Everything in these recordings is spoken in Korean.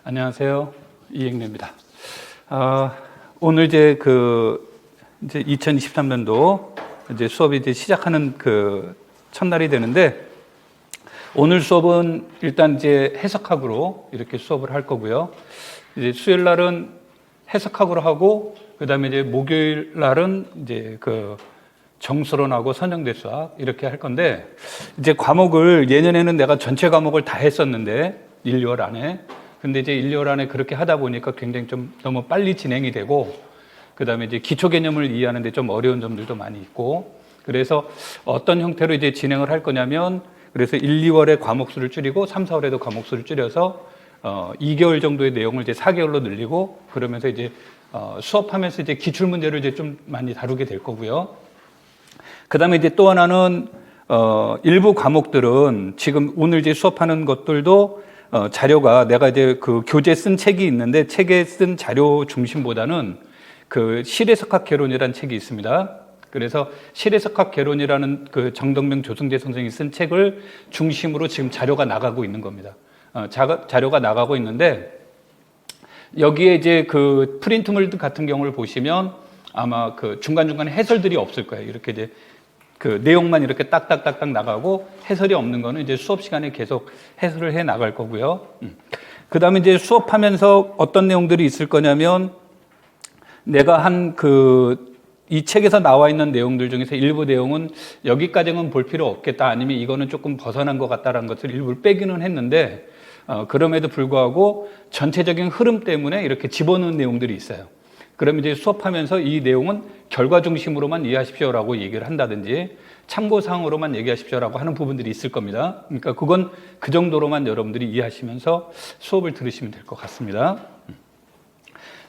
안녕하세요. 이익래입니다. 오늘 이제 2023년도 이제 수업이 이제 시작하는 첫날이 되는데, 오늘 수업은 일단 이제 해석학으로 이렇게 수업을 할 거고요. 이제 수요일 날은 해석학으로 하고, 그 다음에 이제 목요일 날은 이제 정수론하고 선형대수학 이렇게 할 건데, 이제 과목을 예년에는 내가 전체 과목을 다 했었는데 1, 2월 안에. 근데 이제 1, 2월 안에 그렇게 하다 보니까 굉장히 좀 너무 빨리 진행이 되고, 그 다음에 이제 기초 개념을 이해하는데 좀 어려운 점들도 많이 있고, 그래서 어떤 형태로 이제 진행을 할 거냐면, 그래서 1, 2월에 과목 수를 줄이고 3, 4월에도 과목 수를 줄여서 2개월 정도의 내용을 이제 4개월로 늘리고, 그러면서 이제 수업하면서 이제 기출 문제를 이제 좀 많이 다루게 될 거고요. 그 다음에 이제 또 하나는 일부 과목들은 지금 오늘 이제 수업하는 것들도 자료가 내가 이제 교재 쓴 책이 있는데, 책에 쓴 자료 중심보다는 실해석학 개론이라는 책이 있습니다. 그래서 실해석학 개론이라는 정덕명 조승재 선생이 쓴 책을 중심으로 지금 자료가 나가고 있는 겁니다. 자료가 나가고 있는데, 여기에 이제 프린트물 같은 경우를 보시면 아마 중간중간에 해설들이 없을 거예요. 이렇게 이제 내용만 이렇게 딱딱딱딱 나가고, 해설이 없는 거는 이제 수업 시간에 계속 해설을 해 나갈 거고요. 그 다음에 이제 수업하면서 어떤 내용들이 있을 거냐면, 내가 이 책에서 나와 있는 내용들 중에서 일부 내용은 여기까지는 볼 필요 없겠다, 아니면 이거는 조금 벗어난 것 같다라는 것을 일부 빼기는 했는데, 그럼에도 불구하고 전체적인 흐름 때문에 이렇게 집어넣은 내용들이 있어요. 그럼 이제 수업하면서 이 내용은 결과 중심으로만 이해하십시오라고 얘기를 한다든지, 참고사항으로만 얘기하십시오라고 하는 부분들이 있을 겁니다. 그러니까 그건 그 정도로만 여러분들이 이해하시면서 수업을 들으시면 될 것 같습니다.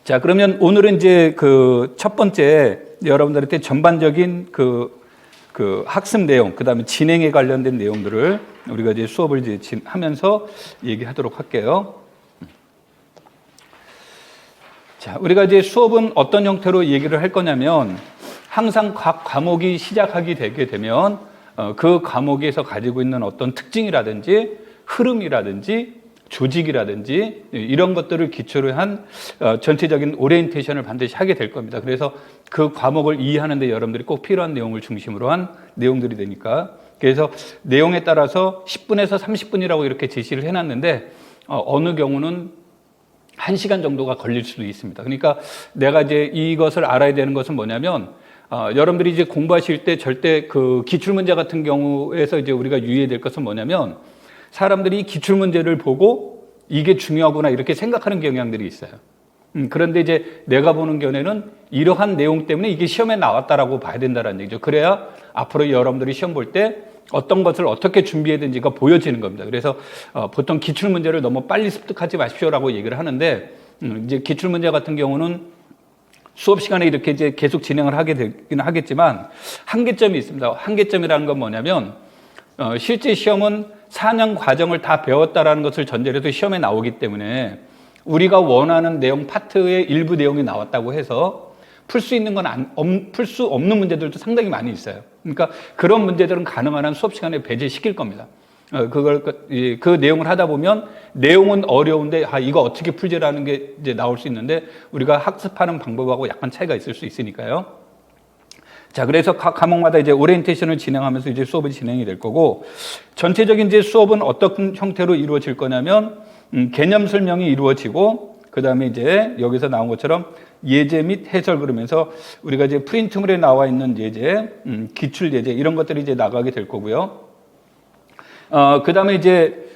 자, 그러면 오늘은 이제 첫 번째 여러분들한테 전반적인 학습 내용, 그 다음에 진행에 관련된 내용들을 우리가 이제 수업을 이제 하면서 얘기하도록 할게요. 자, 우리가 이제 수업은 어떤 형태로 얘기를 할 거냐면, 항상 각 과목이 시작하게 되게 되면 그 과목에서 가지고 있는 어떤 특징이라든지 흐름이라든지 조직이라든지 이런 것들을 기초로 한 전체적인 오리엔테이션을 반드시 하게 될 겁니다. 그래서 그 과목을 이해하는 데 여러분들이 꼭 필요한 내용을 중심으로 한 내용들이 되니까, 그래서 내용에 따라서 10분에서 30분이라고 이렇게 제시를 해놨는데, 어느 경우는 1시간 정도가 걸릴 수도 있습니다. 그러니까 내가 이제 이것을 알아야 되는 것은 뭐냐면, 여러분들이 이제 공부하실 때 절대 기출문제 같은 경우에서 이제 우리가 유의해야 될 것은 뭐냐면, 사람들이 기출문제를 보고 이게 중요하구나 이렇게 생각하는 경향들이 있어요. 그런데 이제 내가 보는 견해는 이러한 내용 때문에 이게 시험에 나왔다라고 봐야 된다는 얘기죠. 그래야 앞으로 여러분들이 시험 볼 때 어떤 것을 어떻게 준비해야 되는지가 보여지는 겁니다. 그래서 보통 기출문제를 너무 빨리 습득하지 마십시오라고 얘기를 하는데, 이제 기출문제 같은 경우는 수업 시간에 이렇게 이제 계속 진행을 하게 되긴 하겠지만, 한계점이 있습니다. 한계점이라는 건 뭐냐면, 실제 시험은 4년 과정을 다 배웠다라는 것을 전제로 해서 시험에 나오기 때문에, 우리가 원하는 내용 파트의 일부 내용이 나왔다고 해서 풀 수 있는 건 풀 수 없는 문제들도 상당히 많이 있어요. 그러니까 그런 문제들은 가능한 한 수업 시간에 배제시킬 겁니다. 그 내용을 하다 보면 내용은 어려운데 이거 어떻게 풀지라는 게 이제 나올 수 있는데, 우리가 학습하는 방법하고 약간 차이가 있을 수 있으니까요. 자, 그래서 각 과목마다 이제 오리엔테이션을 진행하면서 이제 수업이 진행이 될 거고, 전체적인 이제 수업은 어떤 형태로 이루어질 거냐면, 개념 설명이 이루어지고, 그 다음에 이제 여기서 나온 것처럼 예제 및 해설, 그러면서 우리가 이제 프린트물에 나와 있는 예제, 기출 예제 이런 것들이 이제 나가게 될 거고요. 그 다음에 이제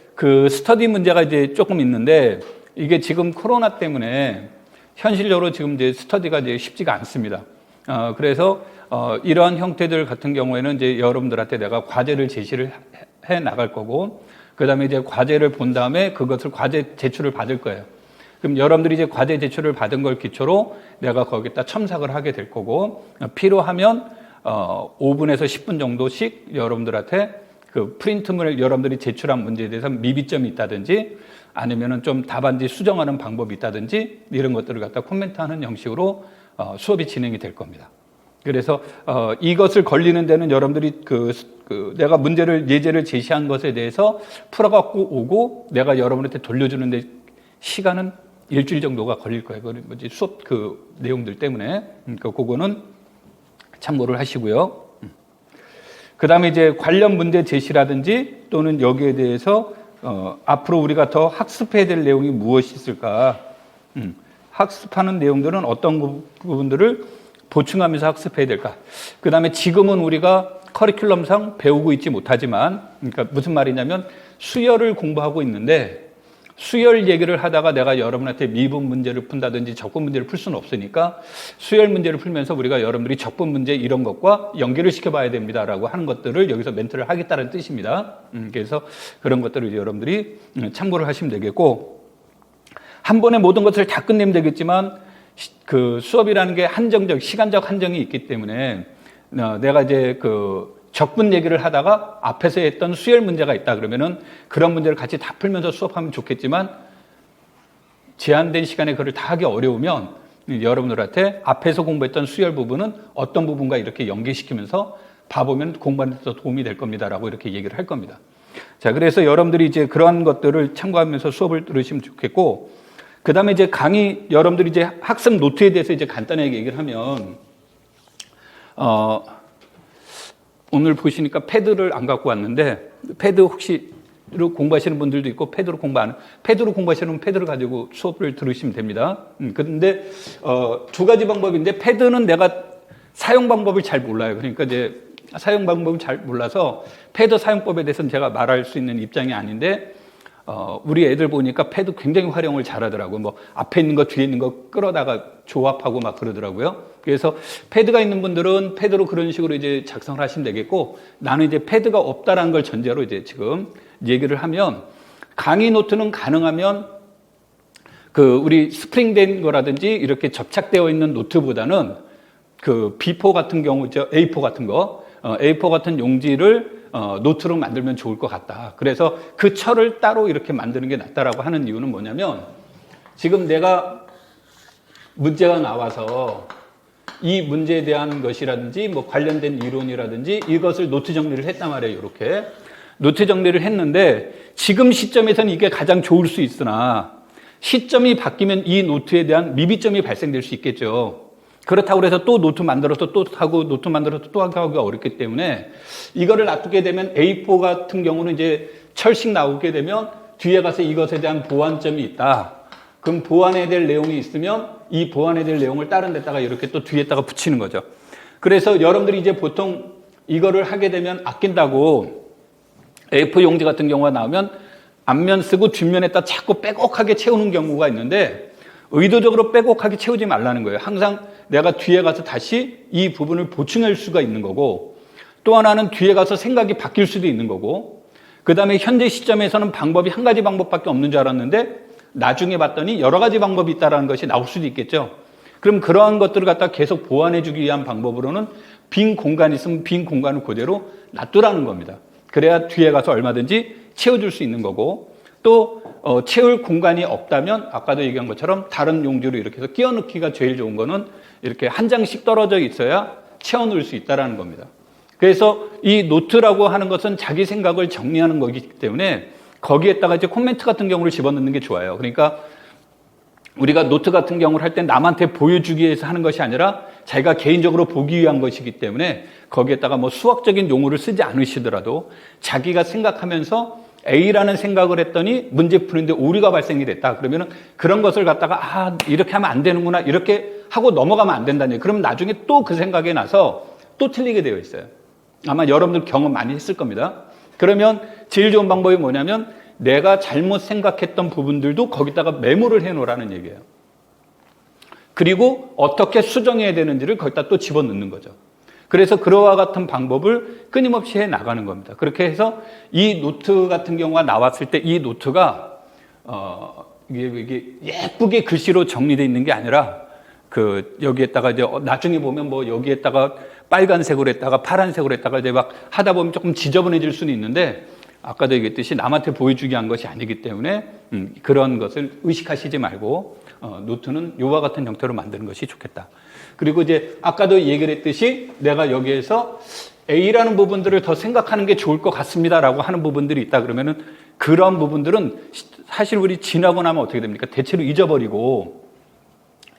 스터디 문제가 이제 조금 있는데, 이게 지금 코로나 때문에 현실적으로 지금 이제 스터디가 이제 쉽지가 않습니다. 그래서 이러한 형태들 같은 경우에는 이제 여러분들한테 내가 과제를 제시를 해 나갈 거고, 그 다음에 이제 과제를 본 다음에 그것을 과제 제출을 받을 거예요. 그럼 여러분들이 이제 과제 제출을 받은 걸 기초로 내가 거기다 첨삭을 하게 될 거고, 필요하면 5분에서 10분 정도씩 여러분들한테 프린트물을 여러분들이 제출한 문제에 대해서 미비점이 있다든지, 아니면은 좀 답안지 수정하는 방법이 있다든지, 이런 것들을 갖다 코멘트하는 형식으로 수업이 진행이 될 겁니다. 그래서 이것을 걸리는 데는 여러분들이 내가 예제를 제시한 것에 대해서 풀어갖고 오고, 내가 여러분한테 돌려주는데 시간은 일주일 정도가 걸릴 거예요. 그 뭐지 수업 그 내용들 때문에. 그러니까 그거는 참고를 하시고요. 그 다음에 이제 관련 문제 제시라든지 또는 여기에 대해서 앞으로 우리가 더 학습해야 될 내용이 무엇이 있을까? 학습하는 내용들은 어떤 부분들을 보충하면서 학습해야 될까? 그 다음에 지금은 우리가 커리큘럼상 배우고 있지 못하지만, 그러니까 무슨 말이냐면 수열을 공부하고 있는데 수열 얘기를 하다가 내가 여러분한테 미분 문제를 푼다든지 적분 문제를 풀 수는 없으니까 수열 문제를 풀면서 우리가 여러분들이 적분 문제 이런 것과 연계를 시켜봐야 됩니다라고 하는 것들을 여기서 멘트를 하겠다는 뜻입니다. 그래서 그런 것들을 여러분들이 참고를 하시면 되겠고, 한 번에 모든 것을 다 끝내면 되겠지만 그 수업이라는 게 한정적, 시간적 한정이 있기 때문에 내가 이제 그 적분 얘기를 하다가 앞에서 했던 수열 문제가 있다 그러면은 그런 문제를 같이 다 풀면서 수업하면 좋겠지만 제한된 시간에 그걸 다 하기 어려우면 여러분들한테 앞에서 공부했던 수열 부분은 어떤 부분과 이렇게 연계시키면서 봐보면 공부하는 데 도움이 될 겁니다라고 이렇게 얘기를 할 겁니다. 자, 그래서 여러분들이 이제 그러한 것들을 참고하면서 수업을 들으시면 좋겠고, 그 다음에 이제 강의, 여러분들이 이제 학습 노트에 대해서 이제 간단하게 얘기를 하면, 오늘 보시니까 패드를 안 갖고 왔는데, 패드 혹시로 공부하시는 분들도 있고, 패드로 공부하시는 분 패드를 가지고 수업을 들으시면 됩니다. 근데, 두 가지 방법인데, 패드는 내가 사용 방법을 잘 몰라요. 그러니까 이제 사용 방법을 잘 몰라서 패드 사용법에 대해서는 제가 말할 수 있는 입장이 아닌데, 우리 애들 보니까 패드 굉장히 활용을 잘하더라고요. 뭐 앞에 있는 거 뒤에 있는 거 끌어다가 조합하고 막 그러더라고요. 그래서 패드가 있는 분들은 패드로 그런 식으로 이제 작성을 하시면 되겠고, 나는 이제 패드가 없다라는 걸 전제로 이제 지금 얘기를 하면, 강의 노트는 가능하면 그 우리 스프링된 거라든지 이렇게 접착되어 있는 노트보다는 그 B4 같은 경우, A4 같은 거, A4 같은 용지를 노트로 만들면 좋을 것 같다. 그래서 그 철을 따로 이렇게 만드는 게 낫다라고 하는 이유는 뭐냐면, 지금 내가 문제가 나와서 이 문제에 대한 것이라든지 뭐 관련된 이론이라든지 이것을 노트 정리를 했단 말이에요. 이렇게 노트 정리를 했는데 지금 시점에서는 이게 가장 좋을 수 있으나 시점이 바뀌면 이 노트에 대한 미비점이 발생될 수 있겠죠. 그렇다고 해서 또 노트 만들어서 또 하고 노트 만들어서 또 하기가 어렵기 때문에 이거를 놔두게 되면 A4 같은 경우는 이제 철식 나오게 되면 뒤에 가서 이것에 대한 보완점이 있다. 그럼 보완해야 될 내용이 있으면 이 보완해야 될 내용을 다른 데다가 이렇게 또 뒤에다가 붙이는 거죠. 그래서 여러분들이 이제 보통 이거를 하게 되면 아낀다고 A4 용지 같은 경우가 나오면 앞면 쓰고 뒷면에다 자꾸 빼곡하게 채우는 경우가 있는데, 의도적으로 빼곡하게 채우지 말라는 거예요. 항상 내가 뒤에 가서 다시 이 부분을 보충할 수가 있는 거고, 또 하나는 뒤에 가서 생각이 바뀔 수도 있는 거고, 그 다음에 현재 시점에서는 방법이 한 가지 방법밖에 없는 줄 알았는데 나중에 봤더니 여러 가지 방법이 있다는 것이 나올 수도 있겠죠. 그럼 그러한 것들을 갖다 계속 보완해 주기 위한 방법으로는 빈 공간이 있으면 빈 공간을 그대로 놔두라는 겁니다. 그래야 뒤에 가서 얼마든지 채워줄 수 있는 거고, 또 채울 공간이 없다면 아까도 얘기한 것처럼 다른 용지로 이렇게 해서 끼워 넣기가 제일 좋은 거는 이렇게 한 장씩 떨어져 있어야 채워 넣을 수 있다는 겁니다. 그래서 이 노트라고 하는 것은 자기 생각을 정리하는 거기 때문에 거기에다가 이제 코멘트 같은 경우를 집어넣는 게 좋아요. 그러니까 우리가 노트 같은 경우를 할 때 남한테 보여주기 위해서 하는 것이 아니라 자기가 개인적으로 보기 위한 것이기 때문에 거기에다가 뭐 수학적인 용어를 쓰지 않으시더라도 자기가 생각하면서 A라는 생각을 했더니 문제 푸는데 오류가 발생이 됐다. 그러면은 그런 것을 갖다가 이렇게 하면 안 되는구나 이렇게 하고 넘어가면 안 된다는 얘기예요. 그럼 나중에 또 그 생각에 나서 또 틀리게 되어 있어요. 아마 여러분들 경험 많이 했을 겁니다. 그러면 제일 좋은 방법이 뭐냐면 내가 잘못 생각했던 부분들도 거기다가 메모를 해놓으라는 얘기예요. 그리고 어떻게 수정해야 되는지를 거기다 또 집어넣는 거죠. 그래서 그와 같은 방법을 끊임없이 해 나가는 겁니다. 그렇게 해서 이 노트 같은 경우가 나왔을 때 이 노트가 이게 예쁘게 글씨로 정리되어 있는 게 아니라 여기에다가 이제 나중에 보면 뭐 여기에다가 빨간색으로 했다가 파란색으로 했다가 이제 막 하다 보면 조금 지저분해질 수는 있는데, 아까도 얘기했듯이 남한테 보여주기 한 것이 아니기 때문에 그런 것을 의식하시지 말고 노트는 이와 같은 형태로 만드는 것이 좋겠다. 그리고 이제 아까도 얘기를 했듯이 내가 여기에서 A라는 부분들을 더 생각하는 게 좋을 것 같습니다라고 하는 부분들이 있다 그러면은 그런 부분들은 사실 우리 지나고 나면 어떻게 됩니까? 대체로 잊어버리고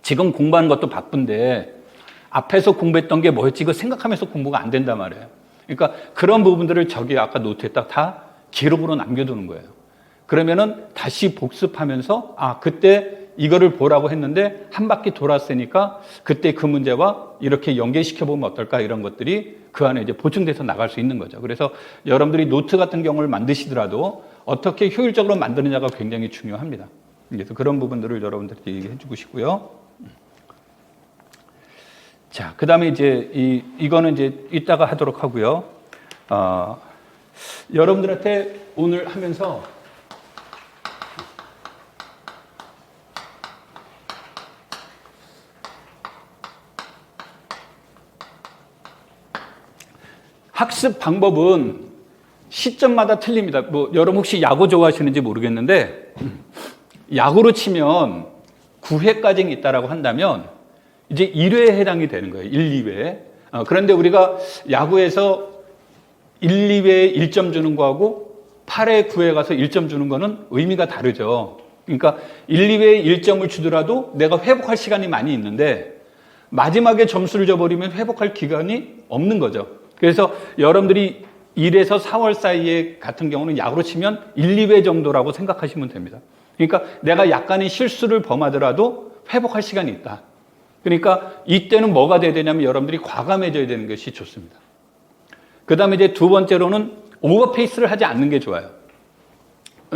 지금 공부하는 것도 바쁜데 앞에서 공부했던 게 뭐였지? 이거 생각하면서 공부가 안 된단 말이에요. 그러니까 그런 부분들을 저기 아까 노트에다 다 기록으로 남겨두는 거예요. 그러면은 다시 복습하면서 그때 이거를 보라고 했는데 한 바퀴 돌았으니까 그때 그 문제와 이렇게 연계시켜 보면 어떨까 이런 것들이 그 안에 이제 보충돼서 나갈 수 있는 거죠. 그래서 여러분들이 노트 같은 경우를 만드시더라도 어떻게 효율적으로 만드느냐가 굉장히 중요합니다. 그래서 그런 부분들을 여러분들께 얘기해 주고 싶고요. 자, 그 다음에 이제 이거는 이제 이따가 하도록 하고요. 여러분들한테 오늘 하면서 학습 방법은 시점마다 틀립니다. 여러분 혹시 야구 좋아하시는지 모르겠는데, 야구로 치면 9회까지 있다라고 한다면, 이제 1회에 해당이 되는 거예요. 1, 2회. 그런데 우리가 야구에서 1, 2회에 1점 주는 거하고 8회, 9회 가서 1점 주는 거는 의미가 다르죠. 그러니까 1, 2회에 1점을 주더라도 내가 회복할 시간이 많이 있는데, 마지막에 점수를 줘버리면 회복할 기간이 없는 거죠. 그래서 여러분들이 1에서 4월 사이에 같은 경우는 야구로 치면 1, 2회 정도라고 생각하시면 됩니다. 그러니까 내가 약간의 실수를 범하더라도 회복할 시간이 있다. 그러니까 이때는 뭐가 돼야 되냐면 여러분들이 과감해져야 되는 것이 좋습니다. 그 다음에 이제 두 번째로는 오버페이스를 하지 않는 게 좋아요.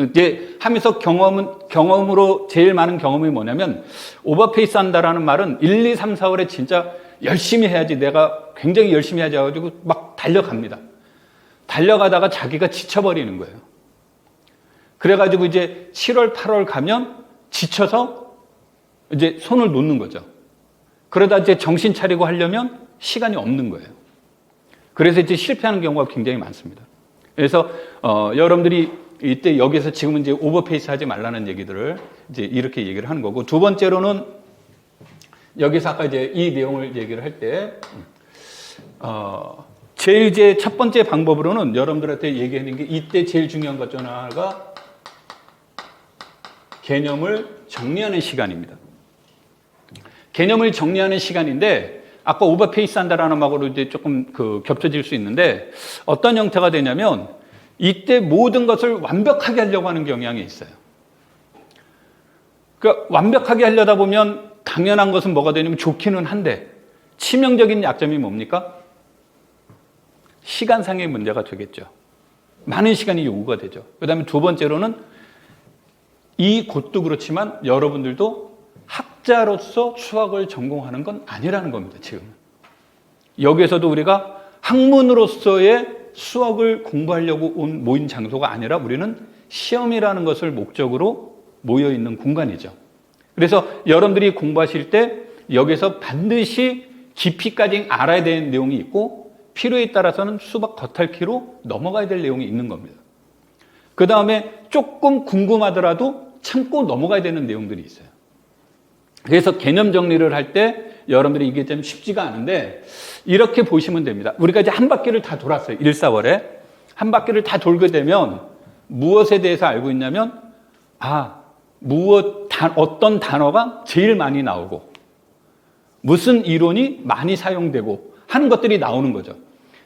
이제 하면서 경험으로 제일 많은 경험이 뭐냐면 오버페이스 한다라는 말은 1, 2, 3, 4월에 진짜 열심히 해야지 내가 굉장히 열심히 하지 가지고 막 달려갑니다. 달려가다가 자기가 지쳐버리는 거예요. 그래가지고 이제 7월, 8월 가면 지쳐서 이제 손을 놓는 거죠. 그러다 이제 정신 차리고 하려면 시간이 없는 거예요. 그래서 이제 실패하는 경우가 굉장히 많습니다. 그래서 여러분들이 이때 여기서 지금은 이제 오버페이스 하지 말라는 얘기들을 이제 이렇게 얘기를 하는 거고, 두 번째로는 여기서 아까 이제 이 내용을 얘기를 할 때 제일 이제 첫 번째 방법으로는 여러분들한테 얘기하는 게 이때 제일 중요한 것 중 하나가 개념을 정리하는 시간입니다. 개념을 정리하는 시간인데 아까 오버페이스 한다라는 말하고 이제 조금 겹쳐질 수 있는데 어떤 형태가 되냐면 이때 모든 것을 완벽하게 하려고 하는 경향이 있어요. 그러니까 완벽하게 하려다 보면 당연한 것은 뭐가 되냐면 좋기는 한데 치명적인 약점이 뭡니까? 시간상의 문제가 되겠죠. 많은 시간이 요구가 되죠. 그 다음에 두 번째로는 이 곳도 그렇지만 여러분들도 학자로서 수학을 전공하는 건 아니라는 겁니다. 지금 여기에서도 우리가 학문으로서의 수학을 공부하려고 모인 장소가 아니라 우리는 시험이라는 것을 목적으로 모여있는 공간이죠. 그래서 여러분들이 공부하실 때 여기서 반드시 깊이까지 알아야 되는 내용이 있고 필요에 따라서는 수박 겉핥기로 넘어가야 될 내용이 있는 겁니다. 그 다음에 조금 궁금하더라도 참고 넘어가야 되는 내용들이 있어요. 그래서 개념 정리를 할 때 여러분들이 이게 좀 쉽지가 않은데 이렇게 보시면 됩니다. 우리가 이제 한 바퀴를 다 돌았어요. 1, 4월에. 한 바퀴를 다 돌게 되면 무엇에 대해서 알고 있냐면 어떤 단어가 제일 많이 나오고 무슨 이론이 많이 사용되고 하는 것들이 나오는 거죠.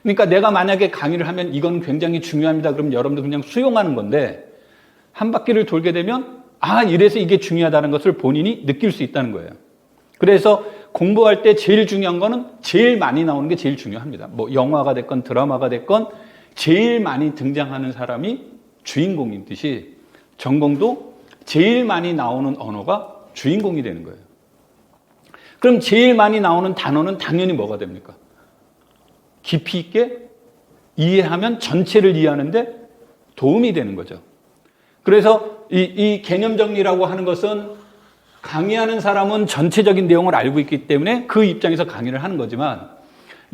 그러니까 내가 만약에 강의를 하면 이건 굉장히 중요합니다. 그럼 여러분들 그냥 수용하는 건데 한 바퀴를 돌게 되면 이래서 이게 중요하다는 것을 본인이 느낄 수 있다는 거예요. 그래서 공부할 때 제일 중요한 거는 제일 많이 나오는 게 제일 중요합니다. 뭐 영화가 됐건 드라마가 됐건 제일 많이 등장하는 사람이 주인공인 듯이 전공도 제일 많이 나오는 언어가 주인공이 되는 거예요. 그럼 제일 많이 나오는 단어는 당연히 뭐가 됩니까? 깊이 있게 이해하면 전체를 이해하는데 도움이 되는 거죠. 그래서 이 개념 정리라고 하는 것은 강의하는 사람은 전체적인 내용을 알고 있기 때문에 그 입장에서 강의를 하는 거지만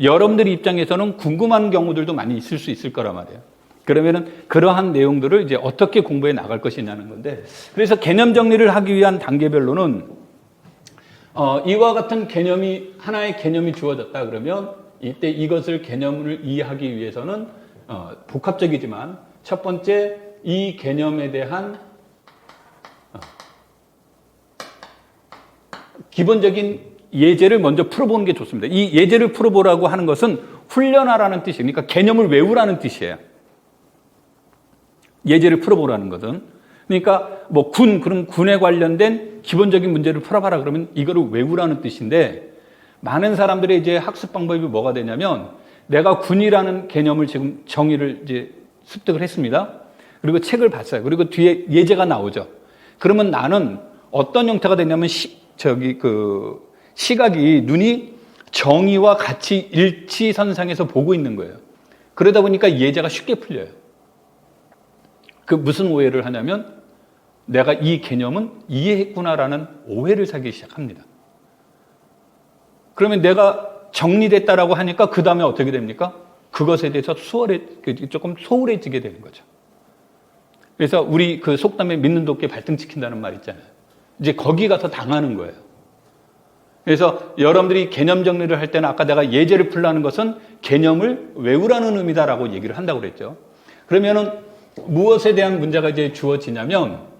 여러분들 입장에서는 궁금한 경우들도 많이 있을 수 있을 거란 말이에요. 그러면은 그러한 내용들을 이제 어떻게 공부해 나갈 것이냐는 건데, 그래서 개념 정리를 하기 위한 단계별로는 이와 같은 개념이, 하나의 개념이 주어졌다 그러면 이때 이것을 개념을 이해하기 위해서는 복합적이지만 첫 번째 이 개념에 대한 기본적인 예제를 먼저 풀어보는 게 좋습니다. 이 예제를 풀어보라고 하는 것은 훈련하라는 뜻이에요. 그러니까 개념을 외우라는 뜻이에요. 예제를 풀어보라는 것은. 그러니까 뭐 그럼 군에 관련된 기본적인 문제를 풀어봐라 그러면 이거를 외우라는 뜻인데, 많은 사람들의 이제 학습 방법이 뭐가 되냐면, 내가 군이라는 개념을 지금 정의를 이제 습득을 했습니다. 그리고 책을 봤어요. 그리고 뒤에 예제가 나오죠. 그러면 나는 어떤 형태가 되냐면 시각이, 눈이 정의와 같이 일치선상에서 보고 있는 거예요. 그러다 보니까 예제가 쉽게 풀려요. 그 무슨 오해를 하냐면, 내가 이 개념은 이해했구나라는 오해를 사기 시작합니다. 그러면 내가 정리됐다라고 하니까 그 다음에 어떻게 됩니까? 그것에 대해서 조금 소홀해지게 되는 거죠. 그래서 우리 그 속담에 믿는 도끼 발등지킨다는 말 있잖아요. 이제 거기 가서 당하는 거예요. 그래서 여러분들이 개념 정리를 할 때는 아까 내가 예제를 풀라는 것은 개념을 외우라는 의미다라고 얘기를 한다고 그랬죠. 그러면은 무엇에 대한 문제가 이제 주어지냐면,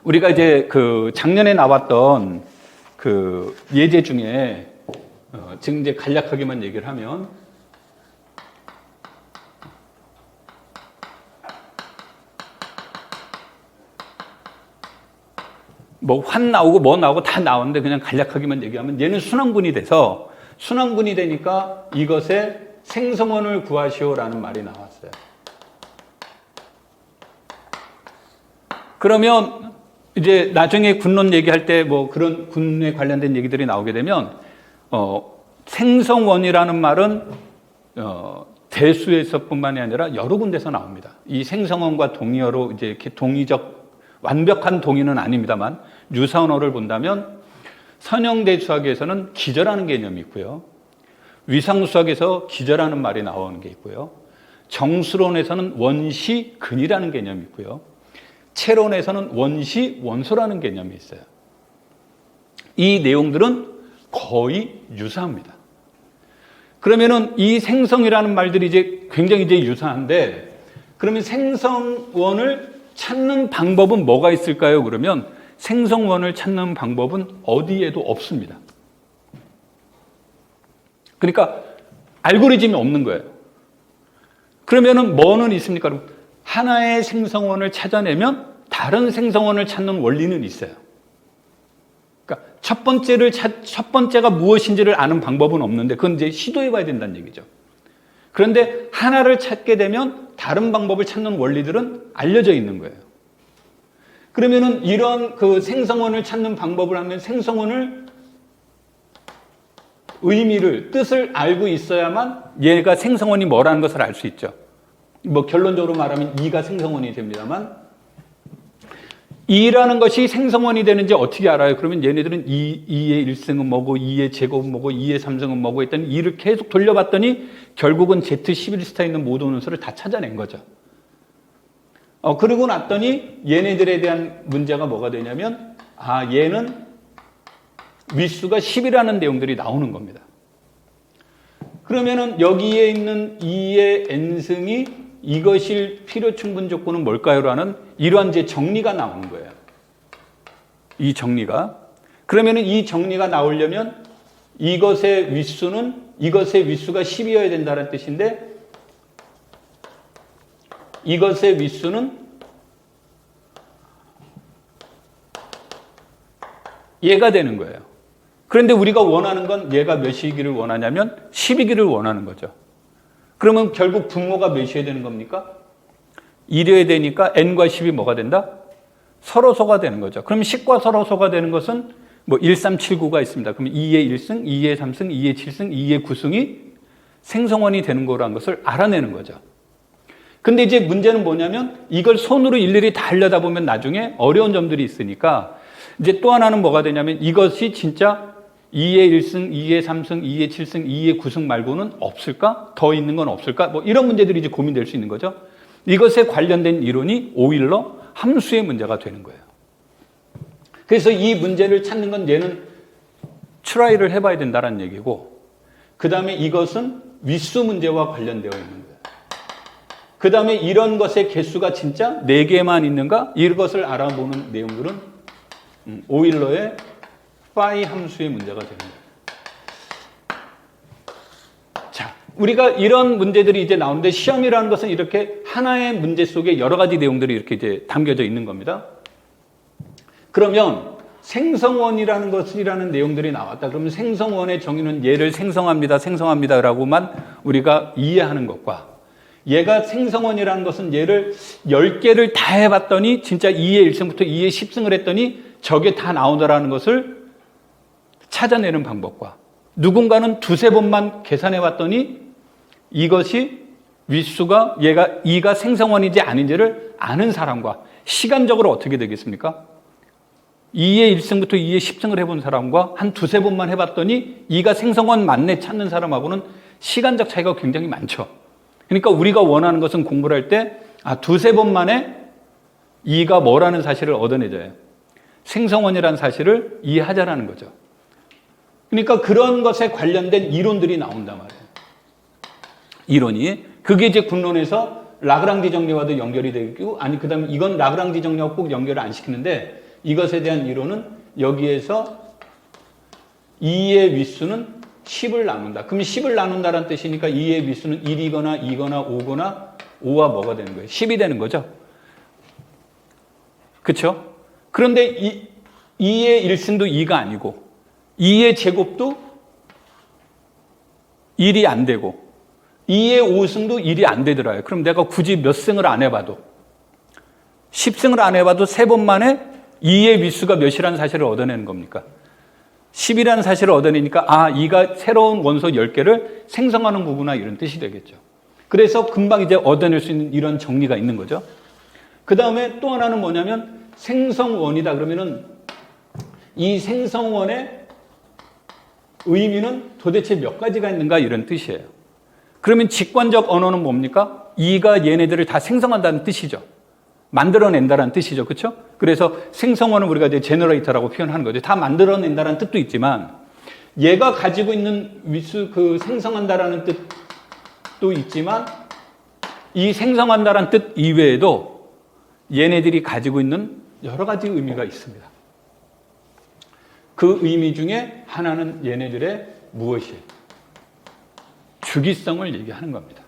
우리가 이제 그 작년에 나왔던 그 예제 중에 지금 이제 간략하게만 얘기를 하면, 뭐 환 나오고 뭐 나오고 다 나오는데 그냥 간략하게만 얘기하면, 얘는 순환군이 돼서, 순환군이 되니까 이것의 생성원을 구하시오라는 말이 나왔어요. 그러면 이제 나중에 군론 얘기할 때 뭐 그런 군에 관련된 얘기들이 나오게 되면, 생성원이라는 말은 대수에서뿐만이 아니라 여러 군데서 나옵니다. 이 생성원과 동의어로 이제 이렇게 동의적 완벽한 동의는 아닙니다만, 유사언어를 본다면 선형대수학에서는 기저라는 개념이 있고요, 위상수학에서 기저라는 말이 나오는 게 있고요, 정수론에서는 원시 근이라는 개념이 있고요, 체론에서는 원시 원소라는 개념이 있어요. 이 내용들은 거의 유사합니다. 그러면은 이 생성이라는 말들이 이제 굉장히 이제 유사한데, 그러면 생성원을 찾는 방법은 뭐가 있을까요? 그러면 생성원을 찾는 방법은 어디에도 없습니다. 그러니까 알고리즘이 없는 거예요. 그러면은 뭐는 있습니까? 하나의 생성원을 찾아내면 다른 생성원을 찾는 원리는 있어요. 그러니까 첫 번째가 무엇인지를 아는 방법은 없는데, 그건 이제 시도해 봐야 된다는 얘기죠. 그런데 하나를 찾게 되면 다른 방법을 찾는 원리들은 알려져 있는 거예요. 그러면은 이런 그 생성원을 찾는 방법을 하면 생성원을 뜻을 알고 있어야만 얘가 생성원이 뭐라는 것을 알 수 있죠. 뭐 결론적으로 말하면 2가 생성원이 됩니다만, 2라는 것이 생성원이 되는지 어떻게 알아요? 그러면 얘네들은 2의 1승은 뭐고 2의 제곱은 뭐고 2의 3승은 뭐고 했더니 2를 계속 돌려봤더니 결국은 Z11스타에 있는 모든 원소를 다 찾아낸 거죠. 그러고 났더니 얘네들에 대한 문제가 뭐가 되냐면, 얘는 윗수가 10이라는 내용들이 나오는 겁니다. 그러면은 여기에 있는 2의 n승이 이것일 필요 충분 조건은 뭘까요? 라는 이러한 이제 정리가 나오는 거예요. 이 정리가. 그러면은 이 정리가 나오려면 이것의 윗수가 10이어야 된다는 뜻인데, 이것의 윗수는 얘가 되는 거예요. 그런데 우리가 원하는 건 얘가 몇이기를 원하냐면 10이기를 원하는 거죠. 그러면 결국 분모가 몇이어야 되는 겁니까? 1이어야 되니까 n과 10이 뭐가 된다? 서로소가 되는 거죠. 그럼 10과 서로소가 되는 것은 뭐 1, 3, 7, 9가 있습니다. 그럼 2의 1승, 2의 3승, 2의 7승, 2의 9승이 생성원이 되는 거라는 것을 알아내는 거죠. 근데 이제 문제는 뭐냐면, 이걸 손으로 일일이 다 하려다 보면 나중에 어려운 점들이 있으니까, 이제 또 하나는 뭐가 되냐면, 이것이 진짜 2의 1승, 2의 3승, 2의 7승, 2의 9승 말고는 없을까? 더 있는 건 없을까? 뭐 이런 문제들이 이제 고민될 수 있는 거죠. 이것에 관련된 이론이 오일러 함수의 문제가 되는 거예요. 그래서 이 문제를 찾는 건 얘는 트라이를 해봐야 된다는 얘기고, 그 다음에 이것은 위수 문제와 관련되어 있는 거예요. 그 다음에 이런 것의 개수가 진짜 4개만 있는가? 이것을 알아보는 내용들은 오일러의 파이 함수의 문제가 되는 거예요. 자, 우리가 이런 문제들이 이제 나오는데, 시험이라는 것은 이렇게 하나의 문제 속에 여러 가지 내용들이 이렇게 이제 담겨져 있는 겁니다. 그러면 생성원이라는 것이라는 내용들이 나왔다. 그러면 생성원의 정의는 얘를 생성합니다라고만 우리가 이해하는 것과, 얘가 생성원이라는 것은 얘를 10개를 다 해봤더니 진짜 2의 1승부터 2의 10승을 했더니 저게 다 나오더라는 것을 찾아내는 방법과, 누군가는 2-3번만 계산해봤더니 이것이 윗수가 얘가 2가 생성원인지 아닌지를 아는 사람과, 시간적으로 어떻게 되겠습니까? 2의 1승부터 2의 10승을 해본 사람과 한 2-3번만 해봤더니 2가 생성원 맞네 찾는 사람하고는 시간적 차이가 굉장히 많죠. 그러니까 우리가 원하는 것은 공부를 할 때 2-3번 만에 2가 뭐라는 사실을 얻어내줘요. 생성원이라는 사실을 이해하자라는 거죠. 그러니까 그런 것에 관련된 이론들이 나온단 말이에요. 이론이. 그게 이제 군론에서 라그랑지 정리와도 연결이 되고, 아니 그다음에 이건 라그랑지 정리와 꼭 연결을 안 시키는데, 이것에 대한 이론은 여기에서 2의 윗수는 10을 나눈다. 그럼 10을 나눈다는 뜻이니까 2의 윗수는 1이거나 2거나 5거나 5와 뭐가 되는 거예요? 10이 되는 거죠. 그렇죠? 그런데 2의 1승도 2가 아니고 2의 제곱도 1이 안 되고 2의 5승도 1이 안 되더라요. 그럼 내가 굳이 몇 승을 안 해봐도, 10승을 안 해봐도 3번 만에 2의 윗수가 몇이라는 사실을 얻어내는 겁니까? 10이라는 사실을 얻어내니까 2가 새로운 원소 10개를 생성하는 거구나, 이런 뜻이 되겠죠. 그래서 금방 이제 얻어낼 수 있는 이런 정리가 있는 거죠. 그 다음에 또 하나는 뭐냐면 생성원이다. 그러면은 이 생성원의 의미는 도대체 몇 가지가 있는가, 이런 뜻이에요. 그러면 직관적 언어는 뭡니까? 2가 얘네들을 다 생성한다는 뜻이죠. 만들어낸다는 뜻이죠. 그렇죠? 그래서 생성원은 우리가 이제 제너레이터라고 표현하는 거죠. 다 만들어낸다는 뜻도 있지만, 얘가 가지고 있는 생성한다라는 뜻도 있지만, 이 생성한다라는 뜻 이외에도 얘네들이 가지고 있는 여러 가지 의미가 있습니다. 그 의미 중에 하나는 얘네들의 무엇이에요? 주기성을 얘기하는 겁니다.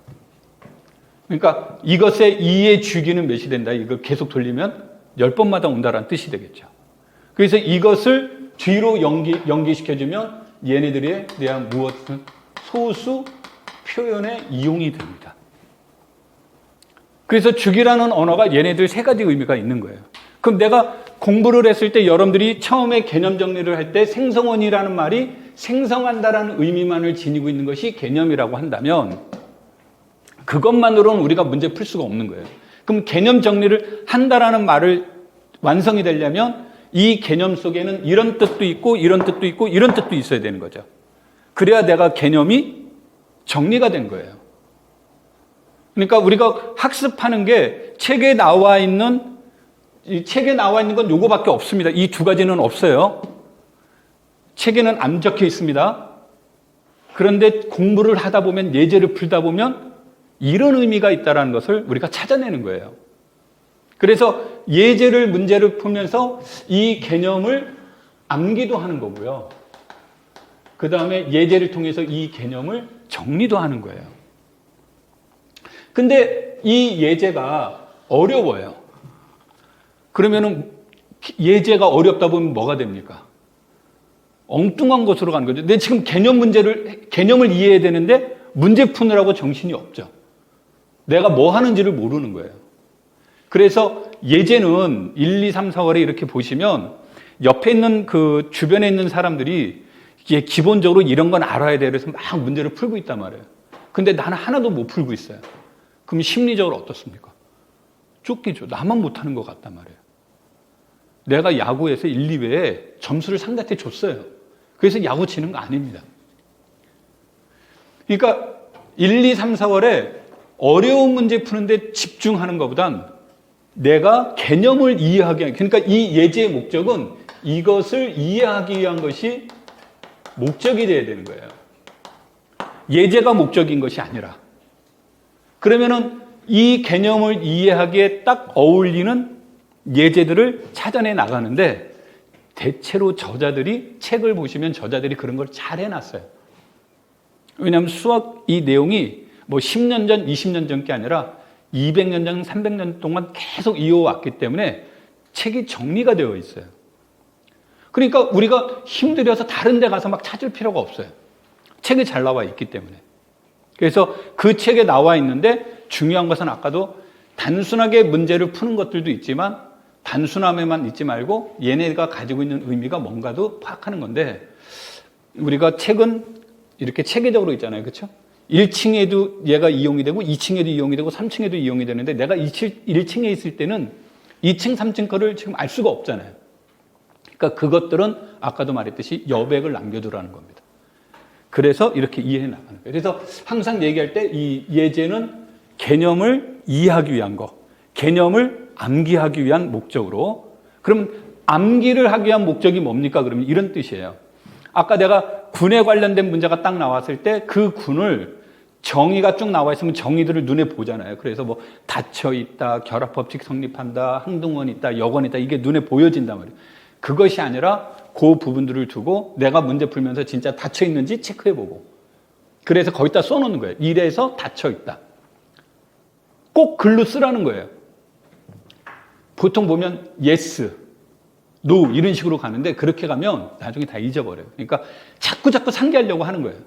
그러니까 이것의 2의 주기는 몇이 된다. 이걸 계속 돌리면 10번마다 온다라는 뜻이 되겠죠. 그래서 이것을 뒤로 연기시켜주면 얘네들에 대한 무엇은 소수 표현의 이용이 됩니다. 그래서 주기라는 언어가 얘네들 3가지 의미가 있는 거예요. 그럼 내가 공부를 했을 때 여러분들이 처음에 개념 정리를 할 때 생성원이라는 말이 생성한다라는 의미만을 지니고 있는 것이 개념이라고 한다면, 그것만으로는 우리가 문제 풀 수가 없는 거예요. 그럼 개념 정리를 한다라는 말을 완성이 되려면 이 개념 속에는 이런 뜻도 있고 이런 뜻도 있고 이런 뜻도 있어야 되는 거죠. 그래야 내가 개념이 정리가 된 거예요. 그러니까 우리가 학습하는 게 책에 나와 있는 건 요거밖에 없습니다. 이 2가지는 없어요. 책에는 안 적혀 있습니다. 그런데 공부를 하다 보면, 예제를 풀다 보면 이런 의미가 있다는 것을 우리가 찾아내는 거예요. 그래서 예제를, 문제를 풀면서 이 개념을 암기도 하는 거고요. 그 다음에 예제를 통해서 이 개념을 정리도 하는 거예요. 근데 이 예제가 어려워요. 그러면은 예제가 어렵다 보면 뭐가 됩니까? 엉뚱한 것으로 가는 거죠. 근데 지금 개념을 이해해야 되는데 문제 푸느라고 정신이 없죠. 내가 뭐 하는지를 모르는 거예요. 그래서 예제는 1, 2, 3, 4월에 이렇게 보시면 옆에 있는 그 주변에 있는 사람들이 기본적으로 이런 건 알아야 돼. 그래서 막 문제를 풀고 있단 말이에요. 근데 나는 하나도 못 풀고 있어요. 그럼 심리적으로 어떻습니까? 쫓기죠. 나만 못하는 것 같단 말이에요. 내가 야구에서 1, 2회에 점수를 상대한테 줬어요. 그래서 야구 치는 거 아닙니다. 그러니까 1, 2, 3, 4월에 어려운 문제 푸는데 집중하는 것보단 내가 개념을 이해하기 위한, 그러니까 이 예제의 목적은 이것을 이해하기 위한 것이 목적이 돼야 되는 거예요. 예제가 목적인 것이 아니라. 그러면은 이 개념을 이해하기에 딱 어울리는 예제들을 찾아내 나가는데 대체로 저자들이 책을 보시면 저자들이 그런 걸 잘 해놨어요. 왜냐하면 수학 이 내용이 뭐 10년 전, 20년 전 게 아니라 200년 전, 300년 동안 계속 이어왔기 때문에 책이 정리가 되어 있어요. 그러니까 우리가 힘들어서 다른 데 가서 막 찾을 필요가 없어요. 책이 잘 나와 있기 때문에. 그래서 그 책에 나와 있는데 중요한 것은 아까도 단순하게 문제를 푸는 것들도 있지만 단순함에만 있지 말고 얘네가 가지고 있는 의미가 뭔가도 파악하는 건데 우리가 책은 이렇게 체계적으로 있잖아요. 그렇죠? 1층에도 얘가 이용이 되고 2층에도 이용이 되고 3층에도 이용이 되는데 내가 1층에 있을 때는 2층, 3층 거를 지금 알 수가 없잖아요. 그러니까 그것들은 아까도 말했듯이 여백을 남겨두라는 겁니다. 그래서 이렇게 이해해 나가는 거예요. 그래서 항상 얘기할 때 이 예제는 개념을 이해하기 위한 거, 개념을 암기하기 위한 목적으로. 그럼 암기를 하기 위한 목적이 뭡니까? 그러면 이런 뜻이에요. 아까 내가 군에 관련된 문제가 딱 나왔을 때 그 군을 정의가 쭉 나와 있으면 정의들을 눈에 보잖아요. 그래서 뭐 닫혀 있다, 결합법칙 성립한다, 항등원 있다, 여건 있다, 이게 눈에 보여진단 말이에요. 그것이 아니라 그 부분들을 두고 내가 문제 풀면서 진짜 닫혀 있는지 체크해보고 그래서 거기다 써놓는 거예요. 이래서 닫혀 있다. 꼭 글로 쓰라는 거예요. 보통 보면 yes, no 이런 식으로 가는데 그렇게 가면 나중에 다 잊어버려요. 그러니까 자꾸 상기하려고 하는 거예요.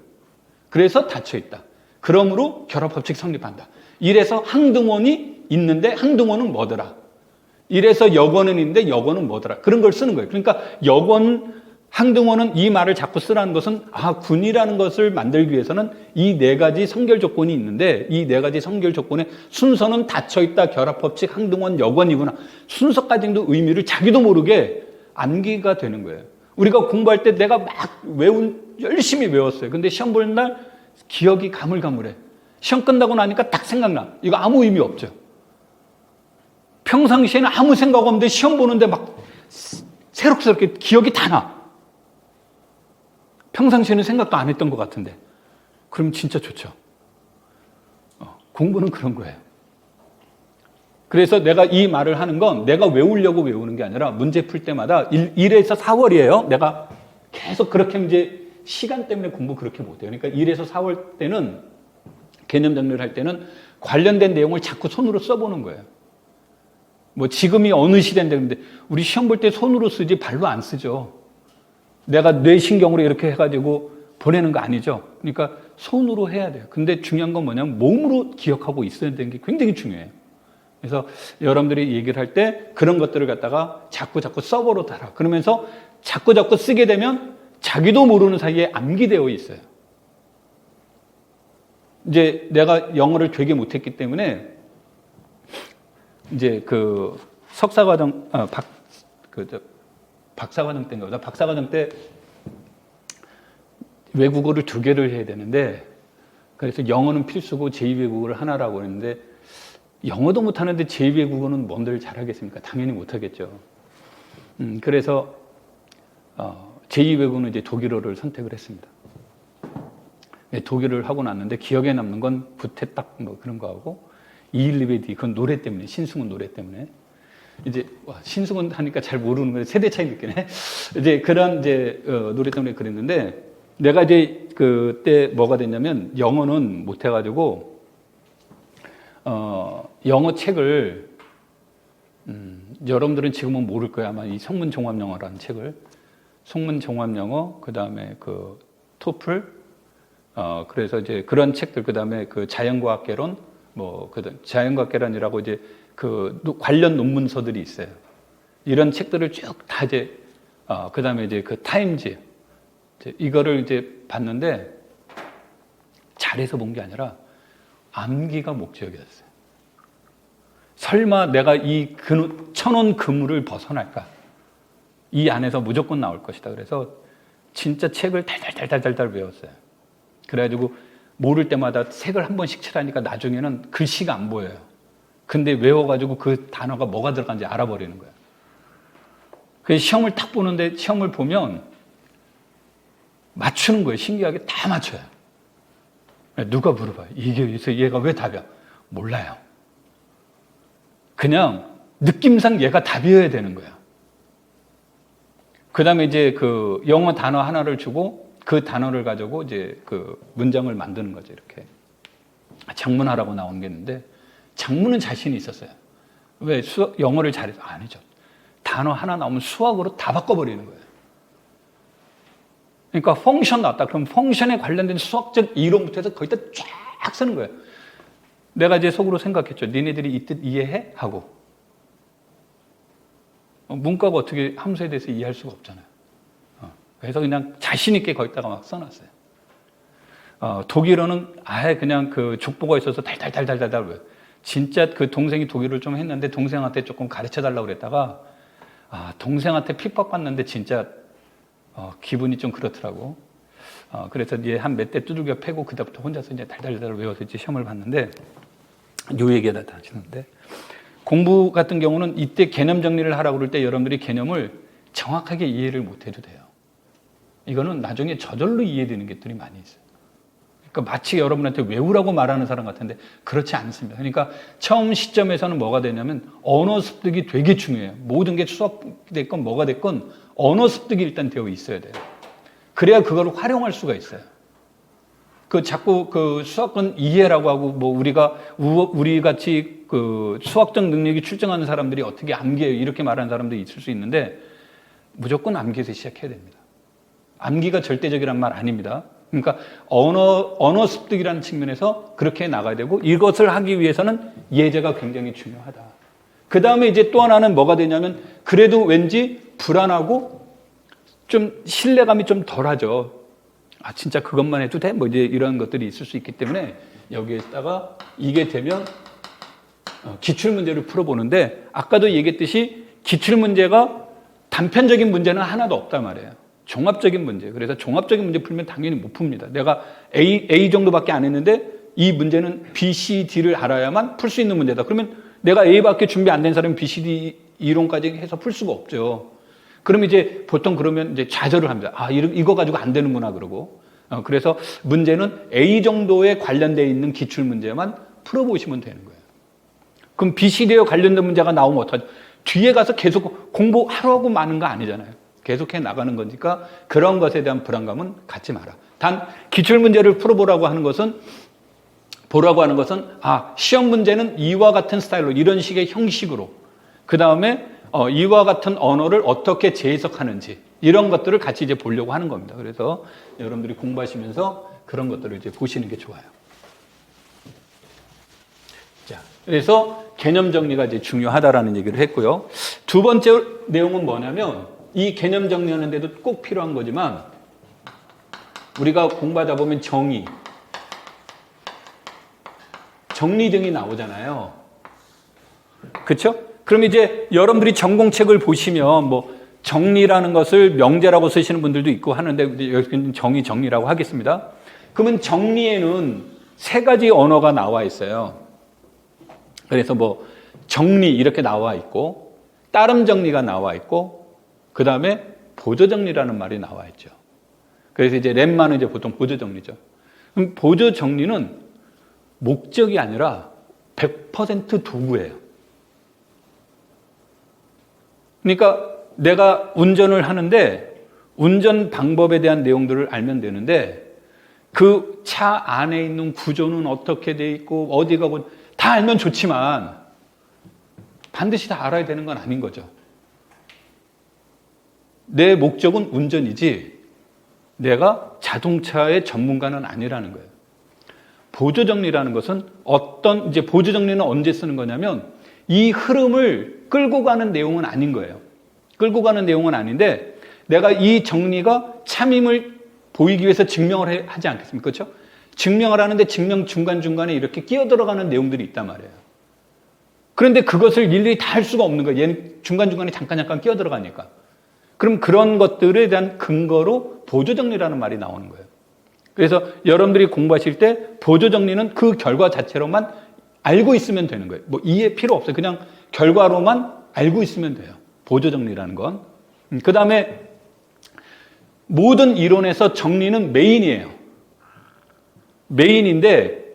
그래서 닫혀 있다. 그러므로 결합법칙 성립한다. 이래서 항등원이 있는데 항등원은 뭐더라? 이래서 여건은 있는데 여건은 뭐더라? 그런 걸 쓰는 거예요. 그러니까 여건, 항등원은 이 말을 자꾸 쓰라는 것은 군이라는 것을 만들기 위해서는 이 네 가지 선결 조건이 있는데 이 네 가지 선결 조건의 순서는 닫혀있다, 결합법칙, 항등원, 여건이구나. 순서까지도 의미를 자기도 모르게 암기가 되는 거예요. 우리가 공부할 때 내가 막 열심히 외웠어요. 근데 시험 보는 날 기억이 가물가물해. 시험 끝나고 나니까 딱 생각나. 이거 아무 의미 없죠. 평상시에는 아무 생각 없는데 시험 보는데 막 새록새롭게 기억이 다 나. 평상시에는 생각도 안 했던 것 같은데. 그럼 진짜 좋죠. 공부는 그런 거예요. 그래서 내가 이 말을 하는 건 내가 외우려고 외우는 게 아니라 문제 풀 때마다 1에서 4월이에요. 내가 계속 그렇게 이제 시간 때문에 공부 그렇게 못해요. 그러니까 1에서 4월 때는 개념 정리를 할 때는 관련된 내용을 자꾸 손으로 써보는 거예요. 뭐 지금이 어느 시대인데 근데 우리 시험 볼 때 손으로 쓰지 발로 안 쓰죠. 내가 뇌신경으로 이렇게 해가지고 보내는 거 아니죠. 그러니까 손으로 해야 돼요. 근데 중요한 건 뭐냐면 몸으로 기억하고 있어야 되는 게 굉장히 중요해요. 그래서 여러분들이 얘기를 할 때 그런 것들을 갖다가 자꾸 서버로 달아. 그러면서 자꾸 쓰게 되면 자기도 모르는 사이에 암기되어 있어요. 이제 내가 영어를 되게 못했기 때문에 이제 그 석사과정, 박사과정 때인가 보다. 박사과정 때 외국어를 2개를 해야 되는데 그래서 영어는 필수고 제2외국어를 하나라고 했는데 영어도 못하는데 제2외국어는 뭔들 잘하겠습니까? 당연히 못하겠죠. 그래서 제2외국어는 이제 독일어를 선택을 했습니다. 독일어를 하고 났는데 기억에 남는 건 부테딱 뭐 그런 거 하고 이일리베디 그건 노래 때문에 신승훈 노래 때문에 이제 신승훈 하니까 잘 모르는 거예요. 세대 차이 느끼네. 이제 그런 이제 노래 때문에 그랬는데 내가 이제 그때 뭐가 됐냐면 영어는 못 해가지고 영어 책을 여러분들은 지금은 모를 거예요. 아마 이 성문종합영어라는 책을 성문종합영어 그 다음에 그 토플 그래서 이제 그런 책들 그 다음에 그 자연과학개론 뭐 그 자연과학개론이라고 이제 그 관련 논문서들이 있어요. 이런 책들을 쭉 다 이제 그 다음에 이제 그 타임즈 이거를 이제 봤는데 잘해서 본 게 아니라 암기가 목적이었어요. 설마 내가 이 천원 그물을 벗어날까? 이 안에서 무조건 나올 것이다. 그래서 진짜 책을 달달달달달 외웠어요. 그래가지고 모를 때마다 색을 한 번씩 칠하니까 나중에는 글씨가 안 보여요. 근데 외워가지고 그 단어가 뭐가 들어간지 알아버리는 거예요. 그래서 시험을 딱 보는데 시험을 보면 맞추는 거예요. 신기하게 다 맞춰요. 누가 물어봐요. 얘가 왜 답이야? 몰라요. 그냥 느낌상 얘가 답이어야 되는 거야. 그 다음에 이제 그 영어 단어 하나를 주고 그 단어를 가지고 이제 그 문장을 만드는 거죠. 이렇게. 작문하라고 나오는 게 있는데 작문은 자신이 있었어요. 왜? 영어를 잘해서? 아니죠. 단어 하나 나오면 수학으로 다 바꿔버리는 거예요. 그러니까 펑션 나왔다. 그럼 펑션에 관련된 수학적 이론부터 해서 거기다 쫙 쓰는 거예요. 내가 이제 속으로 생각했죠. 니네들이 이 뜻 이해해? 하고. 문과가 어떻게 함수에 대해서 이해할 수가 없잖아요. 그래서 그냥 자신 있게 거기다가 막 써놨어요. 독일어는 아예 그냥 그 족보가 있어서 달달달달달달 왜. 진짜 그 동생이 독일어를 좀 했는데 동생한테 조금 가르쳐 달라고 그랬다가 동생한테 핍박받는데 진짜 기분이 좀 그렇더라고. 그래서 이제 한 몇 대 두들겨 패고 그다음부터 혼자서 이제 달달달 외워서 이제 시험을 봤는데 요 얘기가 다 하시는데 공부 같은 경우는 이때 개념 정리를 하라고 그럴 때 여러분들이 개념을 정확하게 이해를 못 해도 돼요. 이거는 나중에 저절로 이해되는 것들이 많이 있어요. 그러니까 마치 여러분한테 외우라고 말하는 사람 같은데 그렇지 않습니다. 그러니까 처음 시점에서는 뭐가 되냐면 언어 습득이 되게 중요해요. 모든 게 수학이 됐건 뭐가 됐건 언어 습득이 일단 되어 있어야 돼요. 그래야 그걸 활용할 수가 있어요. 자꾸 그 수학은 이해라고 하고 뭐 우리 같이 그 수학적 능력이 출중하는 사람들이 어떻게 암기해요 이렇게 말하는 사람들이 있을 수 있는데 무조건 암기에서 시작해야 됩니다. 암기가 절대적이란 말 아닙니다. 그러니까 언어 습득이라는 측면에서 그렇게 나가야 되고 이것을 하기 위해서는 예제가 굉장히 중요하다. 그 다음에 이제 또 하나는 뭐가 되냐면 그래도 왠지 불안하고 좀 신뢰감이 좀 덜하죠. 진짜 그것만 해도 돼? 뭐 이제 이런 것들이 있을 수 있기 때문에 여기에다가 이게 되면 기출문제를 풀어보는데 아까도 얘기했듯이 기출문제가 단편적인 문제는 하나도 없단 말이에요. 종합적인 문제. 그래서 종합적인 문제 풀면 당연히 못 풉니다. 내가 A 정도밖에 안 했는데 이 문제는 B, C, D를 알아야만 풀 수 있는 문제다. 그러면 내가 A밖에 준비 안 된 사람은 B, C, D 이론까지 해서 풀 수가 없죠. 그럼 이제 보통 그러면 이제 좌절을 합니다. 이거 가지고 안 되는구나 그러고. 그래서 문제는 A 정도에 관련되어 있는 기출 문제만 풀어보시면 되는 거예요. 그럼 B, C, D에 관련된 문제가 나오면 어떡하죠? 뒤에 가서 계속 공부 하루하고 마는 거 아니잖아요. 계속해 나가는 거니까 그런 것에 대한 불안감은 갖지 마라. 단 기출 문제를 풀어보라고 하는 것은 시험 문제는 이와 같은 스타일로 이런 식의 형식으로 그 다음에 이와 같은 언어를 어떻게 재해석하는지 이런 것들을 같이 이제 보려고 하는 겁니다. 그래서 여러분들이 공부하시면서 그런 것들을 이제 보시는 게 좋아요. 자, 그래서 개념 정리가 이제 중요하다라는 얘기를 했고요. 두 번째 내용은 뭐냐면 이 개념 정리하는데도 꼭 필요한 거지만 우리가 공부하다 보면 정의 등이 나오잖아요. 그렇죠? 그럼 이제 여러분들이 전공책을 보시면 뭐 정리라는 것을 명제라고 쓰시는 분들도 있고 하는데 여기는 정리라고 하겠습니다. 그러면 정리에는 세 가지 언어가 나와 있어요. 그래서 뭐 정리 이렇게 나와 있고 따름 정리가 나와 있고 그 다음에 보조 정리라는 말이 나와 있죠. 그래서 이제 렘마는 이제 보통 보조 정리죠. 그럼 보조 정리는 목적이 아니라 100% 도구예요. 그러니까 내가 운전을 하는데 운전 방법에 대한 내용들을 알면 되는데 그 차 안에 있는 구조는 어떻게 돼 있고 어디 가고 다 알면 좋지만 반드시 다 알아야 되는 건 아닌 거죠. 내 목적은 운전이지 내가 자동차의 전문가는 아니라는 거예요. 보조정리라는 것은 이제 보조정리는 언제 쓰는 거냐면 이 흐름을 끌고 가는 내용은 아닌 거예요. 끌고 가는 내용은 아닌데 내가 이 정리가 참임을 보이기 위해서 증명을 하지 않겠습니까? 그렇죠? 증명을 하는데 증명 중간중간에 이렇게 끼어 들어가는 내용들이 있단 말이에요. 그런데 그것을 일일이 다 할 수가 없는 거예요. 얘는 중간중간에 잠깐 끼어 들어가니까. 그럼 그런 것들에 대한 근거로 보조정리라는 말이 나오는 거예요. 그래서 여러분들이 공부하실 때 보조정리는 그 결과 자체로만 알고 있으면 되는 거예요. 뭐 이해 필요 없어요. 그냥 결과로만 알고 있으면 돼요. 보조정리라는 건. 그 다음에 모든 이론에서 정리는 메인이에요. 메인인데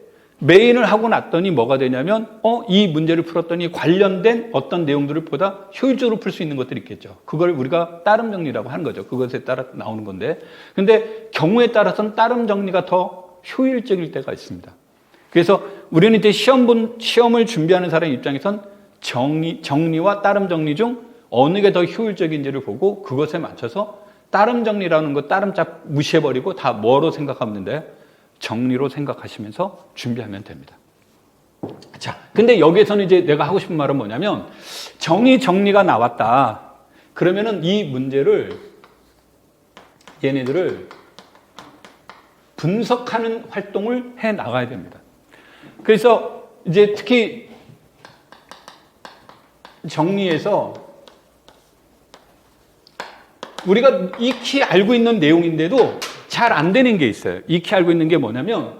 메인을 하고 났더니 뭐가 되냐면 이 문제를 풀었더니 관련된 어떤 내용들을 보다 효율적으로 풀 수 있는 것들이 있겠죠. 그걸 우리가 따름 정리라고 하는 거죠. 그것에 따라 나오는 건데, 근데 경우에 따라서는 따름 정리가 더 효율적일 때가 있습니다. 그래서 우리는 이제 시험을 준비하는 사람 입장에선 정리와 따름 정리 중 어느 게 더 효율적인지를 보고 그것에 맞춰서 따름 정리라는 거 따름 짝 무시해버리고 다 뭐로 생각하면 되는데 정리로 생각하시면서 준비하면 됩니다. 자, 근데 여기에서는 이제 내가 하고 싶은 말은 뭐냐면 정리가 나왔다. 그러면은 이 문제를 얘네들을 분석하는 활동을 해 나가야 됩니다. 그래서 이제 특히 정리에서 우리가 익히 알고 있는 내용인데도 잘 안 되는 게 있어요. 익히 알고 있는 게 뭐냐면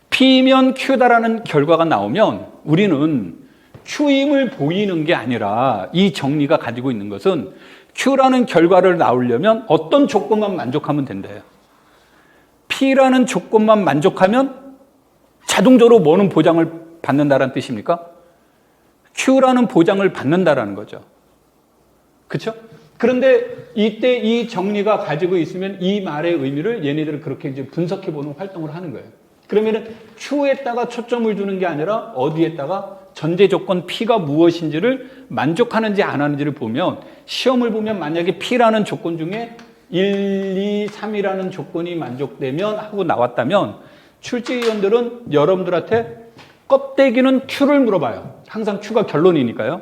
P면 Q다라는 결과가 나오면 우리는 Q임을 보이는 게 아니라 이 정리가 가지고 있는 것은 Q라는 결과를 나오려면 어떤 조건만 만족하면 된대요. P라는 조건만 만족하면 자동적으로 뭐는 보장을 받는다라는 뜻입니까? Q라는 보장을 받는다라는 거죠. 그렇죠? 그런데 이때 이 정리가 가지고 있으면 이 말의 의미를 얘네들은 그렇게 이제 분석해보는 활동을 하는 거예요. 그러면은 Q에다가 초점을 두는 게 아니라 어디에다가 전제 조건 P가 무엇인지를 만족하는지 안 하는지를 보면 시험을 보면 만약에 P라는 조건 중에 1, 2, 3이라는 조건이 만족되면 하고 나왔다면 출제위원들은 여러분들한테 껍데기는 Q를 물어봐요. 항상 Q가 결론이니까요.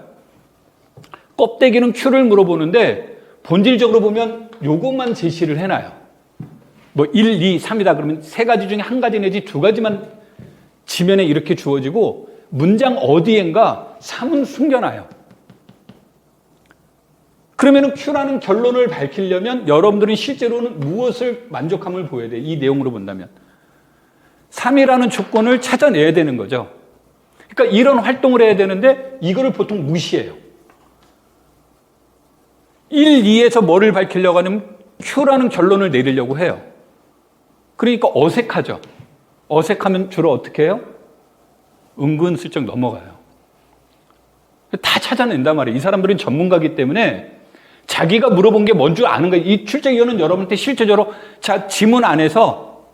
껍데기는 Q를 물어보는데 본질적으로 보면 요것만 제시를 해놔요. 뭐 1, 2, 3이다 그러면 세 가지 중에 한 가지 내지 두 가지만 지면에 이렇게 주어지고 문장 어디엔가 3은 숨겨놔요. 그러면 Q라는 결론을 밝히려면 여러분들은 실제로는 무엇을 만족함을 보여야 돼요? 이 내용으로 본다면 3이라는 조건을 찾아내야 되는 거죠. 그러니까 이런 활동을 해야 되는데 이거를 보통 무시해요. 1, 2에서 뭐를 밝히려고 하면 Q라는 결론을 내리려고 해요. 그러니까 어색하죠. 어색하면 주로 어떻게 해요? 은근슬쩍 넘어가요. 다 찾아낸단 말이에요. 이 사람들은 전문가이기 때문에 자기가 물어본 게 뭔 줄 아는 거예요. 이 출제위원은 여러분한테 실제적으로 자, 지문 안에서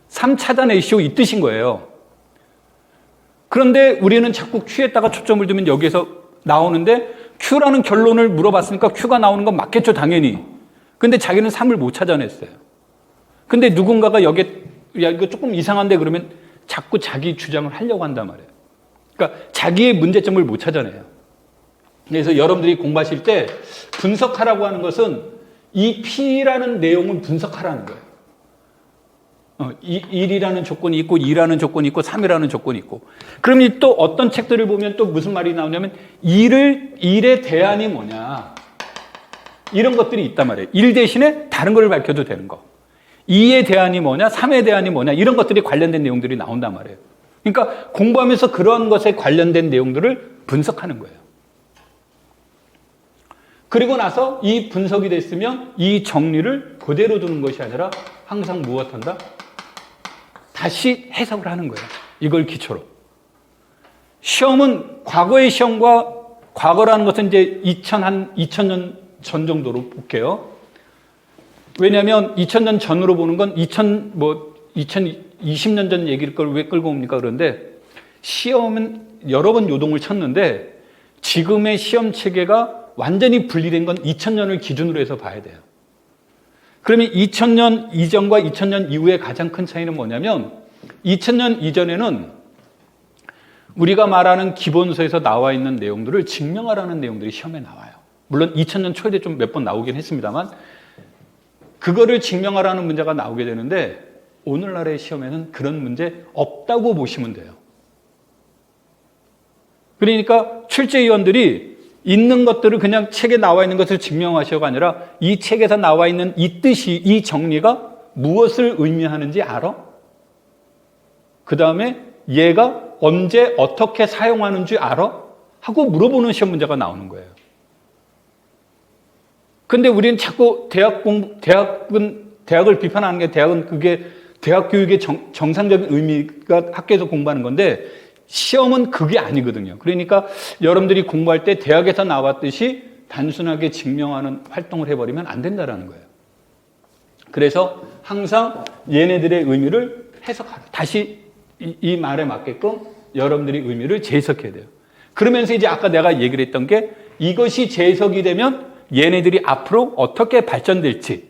3 찾아내시오 이 뜻인 거예요. 그런데 우리는 자꾸 Q에다가 초점을 두면 여기에서 나오는데 Q라는 결론을 물어봤으니까 Q가 나오는 건 맞겠죠, 당연히. 근데 자기는 3을 못 찾아냈어요. 근데 누군가가 여기에 야 이거 조금 이상한데 그러면 자꾸 자기 주장을 하려고 한단 말이에요. 그러니까 자기의 문제점을 못 찾아내요. 그래서 여러분들이 공부하실 때 분석하라고 하는 것은 이 P라는 내용을 분석하라는 거예요. 1이라는 조건이 있고 2라는 조건이 있고 3이라는 조건이 있고 그러면 또 어떤 책들을 보면 또 무슨 말이 나오냐면 1의 대안이 뭐냐 이런 것들이 있단 말이에요. 1 대신에 다른 걸 밝혀도 되는 거 2의 대안이 뭐냐 3의 대안이 뭐냐 이런 것들이 관련된 내용들이 나온단 말이에요. 그러니까 공부하면서 그런 것에 관련된 내용들을 분석하는 거예요. 그리고 나서 이 분석이 됐으면 이 정리를 그대로 두는 것이 아니라 항상 무엇한다? 다시 해석을 하는 거예요. 이걸 기초로. 시험은 과거의 시험과 과거라는 것은 이제 2000년 전 정도로 볼게요. 왜냐하면 2000년 전으로 보는 건 2020년 전 얘기를 왜 끌고 옵니까? 그런데 시험은 여러 번 요동을 쳤는데 지금의 시험 체계가 완전히 분리된 건 2000년을 기준으로 해서 봐야 돼요. 그러면 2000년 이전과 2000년 이후의 가장 큰 차이는 뭐냐면 2000년 이전에는 우리가 말하는 기본서에서 나와 있는 내용들을 증명하라는 내용들이 시험에 나와요. 물론 2000년 초에 좀 몇 번 나오긴 했습니다만 그거를 증명하라는 문제가 나오게 되는데 오늘날의 시험에는 그런 문제 없다고 보시면 돼요. 그러니까 출제위원들이 있는 것들을 그냥 책에 나와 있는 것을 증명하시오가 아니라 이 책에서 나와 있는 이 뜻이 이 정리가 무엇을 의미하는지 알아? 그 다음에 얘가 언제 어떻게 사용하는 줄 알아? 하고 물어보는 시험 문제가 나오는 거예요. 근데 우리는 자꾸 대학을 비판하는 게 대학은 그게 대학 교육의 정상적인 의미가 학교에서 공부하는 건데 시험은 그게 아니거든요. 그러니까 여러분들이 공부할 때 대학에서 나왔듯이 단순하게 증명하는 활동을 해버리면 안 된다는 거예요. 그래서 항상 얘네들의 의미를 해석하라. 다시 이 말에 맞게끔 여러분들이 의미를 재해석해야 돼요. 그러면서 이제 아까 내가 얘기를 했던 게 이것이 재해석이 되면 얘네들이 앞으로 어떻게 발전될지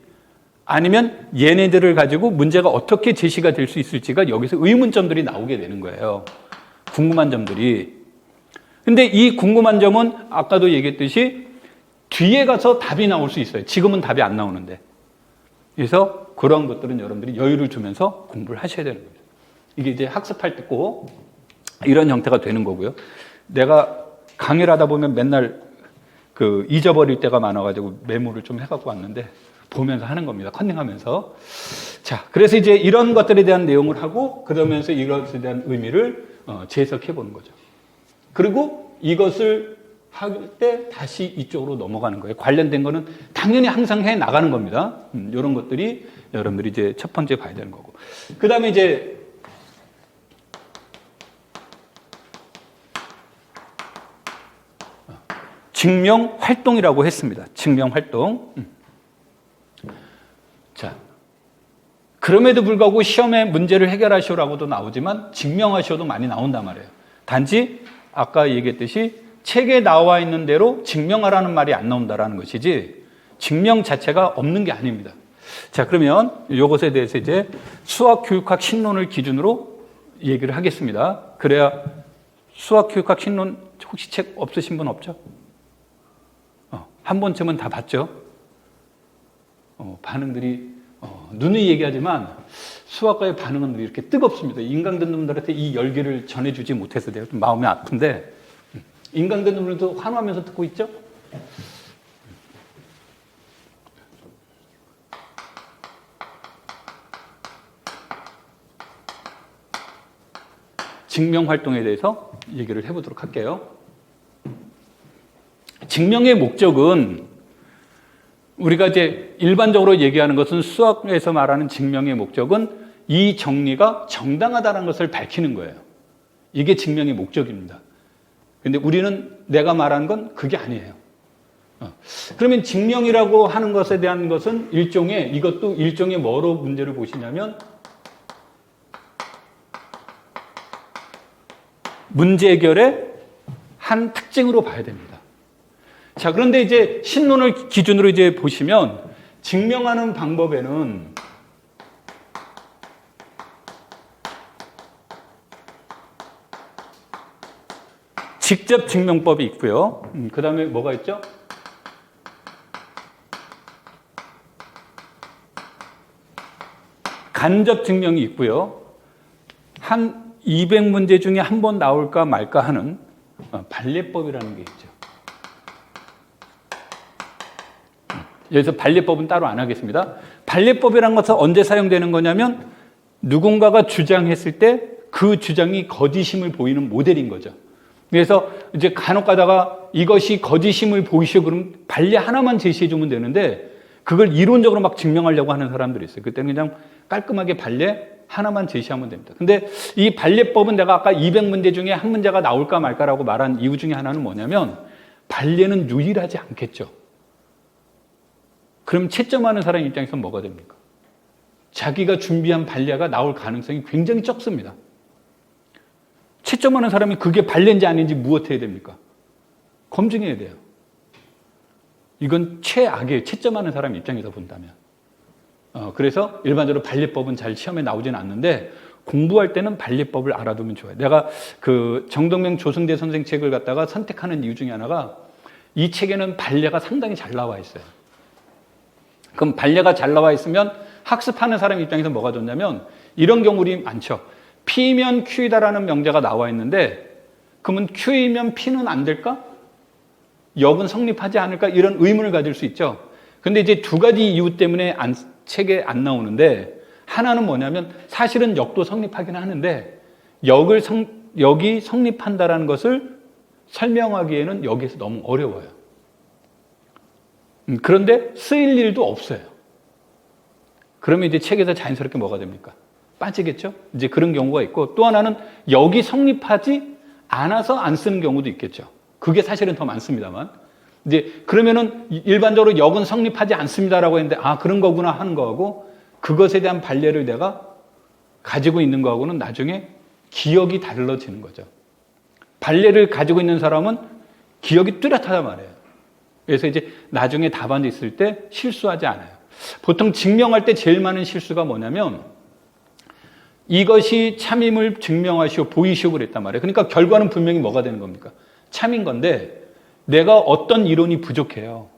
아니면 얘네들을 가지고 문제가 어떻게 제시가 될 수 있을지가 여기서 의문점들이 나오게 되는 거예요. 궁금한 점들이. 근데 이 궁금한 점은 아까도 얘기했듯이 뒤에 가서 답이 나올 수 있어요. 지금은 답이 안 나오는데. 그래서 그런 것들은 여러분들이 여유를 두면서 공부를 하셔야 되는 거예요. 이게 이제 학습할 때 꼭 이런 형태가 되는 거고요. 내가 강의를 하다 보면 맨날 잊어버릴 때가 많아가지고 메모를 좀 해갖고 왔는데 보면서 하는 겁니다. 컨닝하면서. 자, 그래서 이제 이런 것들에 대한 내용을 하고 그러면서 이것에 대한 의미를 재해석해 보는 거죠. 그리고 이것을 할 때 다시 이쪽으로 넘어가는 거예요. 관련된 거는 당연히 항상 해 나가는 겁니다. 이런 것들이 여러분들이 이제 첫 번째 봐야 되는 거고. 그 다음에 이제 증명 활동이라고 했습니다. 증명 활동. 자, 그럼에도 불구하고 시험에 문제를 해결하시오라고도 나오지만 증명하시오도 많이 나온단 말이에요. 단지 아까 얘기했듯이 책에 나와 있는 대로 증명하라는 말이 안 나온다라는 것이지 증명 자체가 없는 게 아닙니다. 자, 그러면 이것에 대해서 이제 수학교육학 신론을 기준으로 얘기를 하겠습니다. 그래야 수학교육학 신론 혹시 책 없으신 분 없죠? 한 번쯤은 다 봤죠? 반응들이 눈이 얘기하지만 수학과의 반응은 이렇게 뜨겁습니다. 인강 듣는 분들한테 이 열기를 전해주지 못해서 내가 좀 마음이 아픈데 인강 듣는 분들도 환호하면서 듣고 있죠? 증명 활동에 대해서 얘기를 해보도록 할게요. 증명의 목적은 우리가 이제 일반적으로 얘기하는 것은 수학에서 말하는 증명의 목적은 이 정리가 정당하다는 것을 밝히는 거예요. 이게 증명의 목적입니다. 근데 우리는 내가 말하는 건 그게 아니에요. 그러면 증명이라고 하는 것에 대한 것은 이것도 일종의 뭐로 문제를 보시냐면 문제 해결의 한 특징으로 봐야 됩니다. 자, 그런데 이제 신론을 기준으로 이제 보시면 증명하는 방법에는 직접 증명법이 있고요. 그 다음에 뭐가 있죠? 간접 증명이 있고요. 한 200문제 중에 한 번 나올까 말까 하는 반례법이라는 게 있죠. 여기서 반례법은 따로 안 하겠습니다. 반례법이라는 것은 언제 사용되는 거냐면 누군가가 주장했을 때 그 주장이 거짓임을 보이는 모델인 거죠. 그래서 이제 간혹 가다가 이것이 거짓임을 보이시오 그러면 반례 하나만 제시해 주면 되는데 그걸 이론적으로 막 증명하려고 하는 사람들이 있어요. 그때는 그냥 깔끔하게 반례 하나만 제시하면 됩니다. 근데 이 반례법은 내가 아까 200문제 중에 한 문제가 나올까 말까라고 말한 이유 중에 하나는 뭐냐면 반례는 유일하지 않겠죠. 그럼 채점하는 사람 입장에서 뭐가 됩니까? 자기가 준비한 반례가 나올 가능성이 굉장히 적습니다. 채점하는 사람이 그게 반례인지 아닌지 무엇해야 됩니까? 검증해야 돼요. 이건 최악이에요. 채점하는 사람 입장에서 본다면. 그래서 일반적으로 반례법은 잘 시험에 나오지는 않는데 공부할 때는 반례법을 알아두면 좋아요. 내가 정동명 조승대 선생 책을 갖다가 선택하는 이유 중에 하나가 이 책에는 반례가 상당히 잘 나와 있어요. 그럼 반례가 잘 나와 있으면 학습하는 사람 입장에서 뭐가 좋냐면 이런 경우들이 많죠. P면 Q이다라는 명제가 나와 있는데 그러면 Q이면 P는 안 될까? 역은 성립하지 않을까? 이런 의문을 가질 수 있죠. 근데 이제 두 가지 이유 때문에 책에 안 나오는데 하나는 뭐냐면 사실은 역도 성립하긴 하는데 역이 성립한다라는 것을 설명하기에는 여기에서 너무 어려워요. 그런데 쓰일 일도 없어요. 그러면 이제 책에서 자연스럽게 뭐가 됩니까? 빠지겠죠? 이제 그런 경우가 있고, 또 하나는 역이 성립하지 않아서 안 쓰는 경우도 있겠죠. 그게 사실은 더 많습니다만. 이제 그러면은 일반적으로 역은 성립하지 않습니다라고 했는데, 아, 그런 거구나 하는 거하고, 그것에 대한 발례를 내가 가지고 있는 거하고는 나중에 기억이 달라지는 거죠. 발례를 가지고 있는 사람은 기억이 뚜렷하단 말이에요. 그래서 이제 나중에 답안지 있을 때 실수하지 않아요. 보통 증명할 때 제일 많은 실수가 뭐냐면, 이것이 참임을 증명하시오, 보이시오 그랬단 말이에요. 그러니까 결과는 분명히 뭐가 되는 겁니까? 참인 건데, 내가 어떤 이론이 부족해요.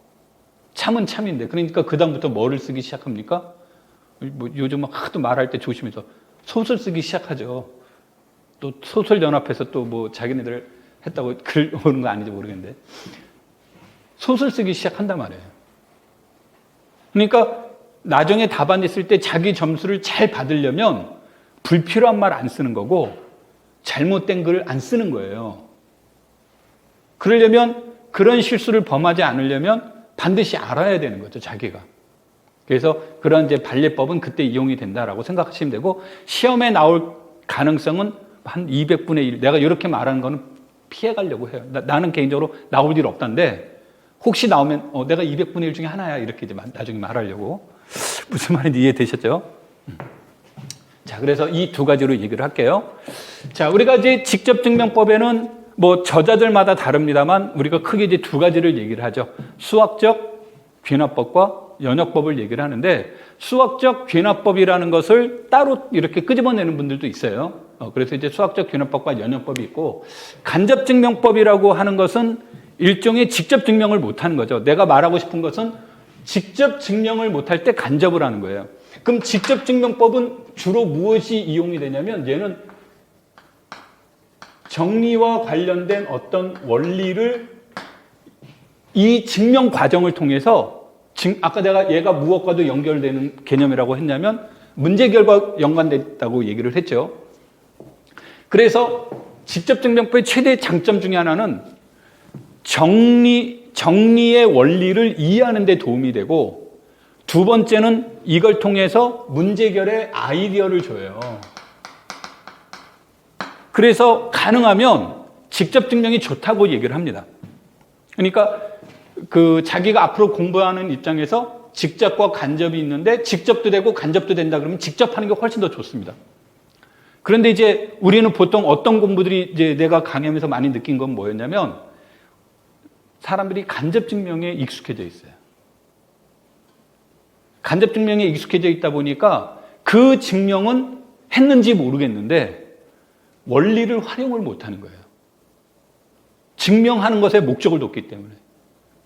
참은 참인데. 그러니까 그다음부터 뭐를 쓰기 시작합니까? 뭐 요즘 하도 말할 때 조심해서 소설 쓰기 시작하죠. 또 소설 연합해서 또 뭐 자기네들 했다고 글 오는 거 아닌지 모르겠는데. 소설 쓰기 시작한단 말이에요. 그러니까 나중에 답안지 쓸 때 자기 점수를 잘 받으려면 불필요한 말 안 쓰는 거고 잘못된 글을 안 쓰는 거예요. 그러려면 그런 실수를 범하지 않으려면 반드시 알아야 되는 거죠, 자기가. 그래서 그런 이제 발례법은 그때 이용이 된다라고 생각하시면 되고, 시험에 나올 가능성은 한 200분의 1. 내가 이렇게 말하는 거는 피해 가려고 해요. 나는 개인적으로 나올 일 없다는데, 혹시 나오면 내가 200분의 1 중에 하나야. 이렇게 이제 나중에 말하려고. 무슨 말인지 이해되셨죠? 자, 그래서 이 두 가지로 얘기를 할게요. 자, 우리가 이제 직접증명법에는 뭐 저자들마다 다릅니다만 우리가 크게 이제 두 가지를 얘기를 하죠. 수학적 귀납법과 연역법을 얘기를 하는데, 수학적 귀납법이라는 것을 따로 이렇게 끄집어내는 분들도 있어요. 그래서 이제 수학적 귀납법과 연역법이 있고, 간접증명법이라고 하는 것은 일종의 직접 증명을 못하는 거죠. 내가 말하고 싶은 것은 직접 증명을 못할 때 간접을 하는 거예요. 그럼 직접 증명법은 주로 무엇이 이용이 되냐면, 얘는 정리와 관련된 어떤 원리를 이 증명 과정을 통해서, 아까 내가 얘가 무엇과도 연결되는 개념이라고 했냐면 문제 해결과 연관됐다고 얘기를 했죠. 그래서 직접 증명법의 최대 장점 중에 하나는 정리의 원리를 이해하는 데 도움이 되고, 두 번째는 이걸 통해서 문제 해결의 아이디어를 줘요. 그래서 가능하면 직접 증명이 좋다고 얘기를 합니다. 그러니까 자기가 앞으로 공부하는 입장에서 직접과 간접이 있는데 직접도 되고 간접도 된다 그러면 직접 하는 게 훨씬 더 좋습니다. 그런데 이제 우리는 보통 어떤 공부들이 이제 내가 강의하면서 많이 느낀 건 뭐였냐면, 사람들이 간접 증명에 익숙해져 있어요. 간접 증명에 익숙해져 있다 보니까 그 증명은 했는지 모르겠는데 원리를 활용을 못하는 거예요. 증명하는 것에 목적을 뒀기 때문에.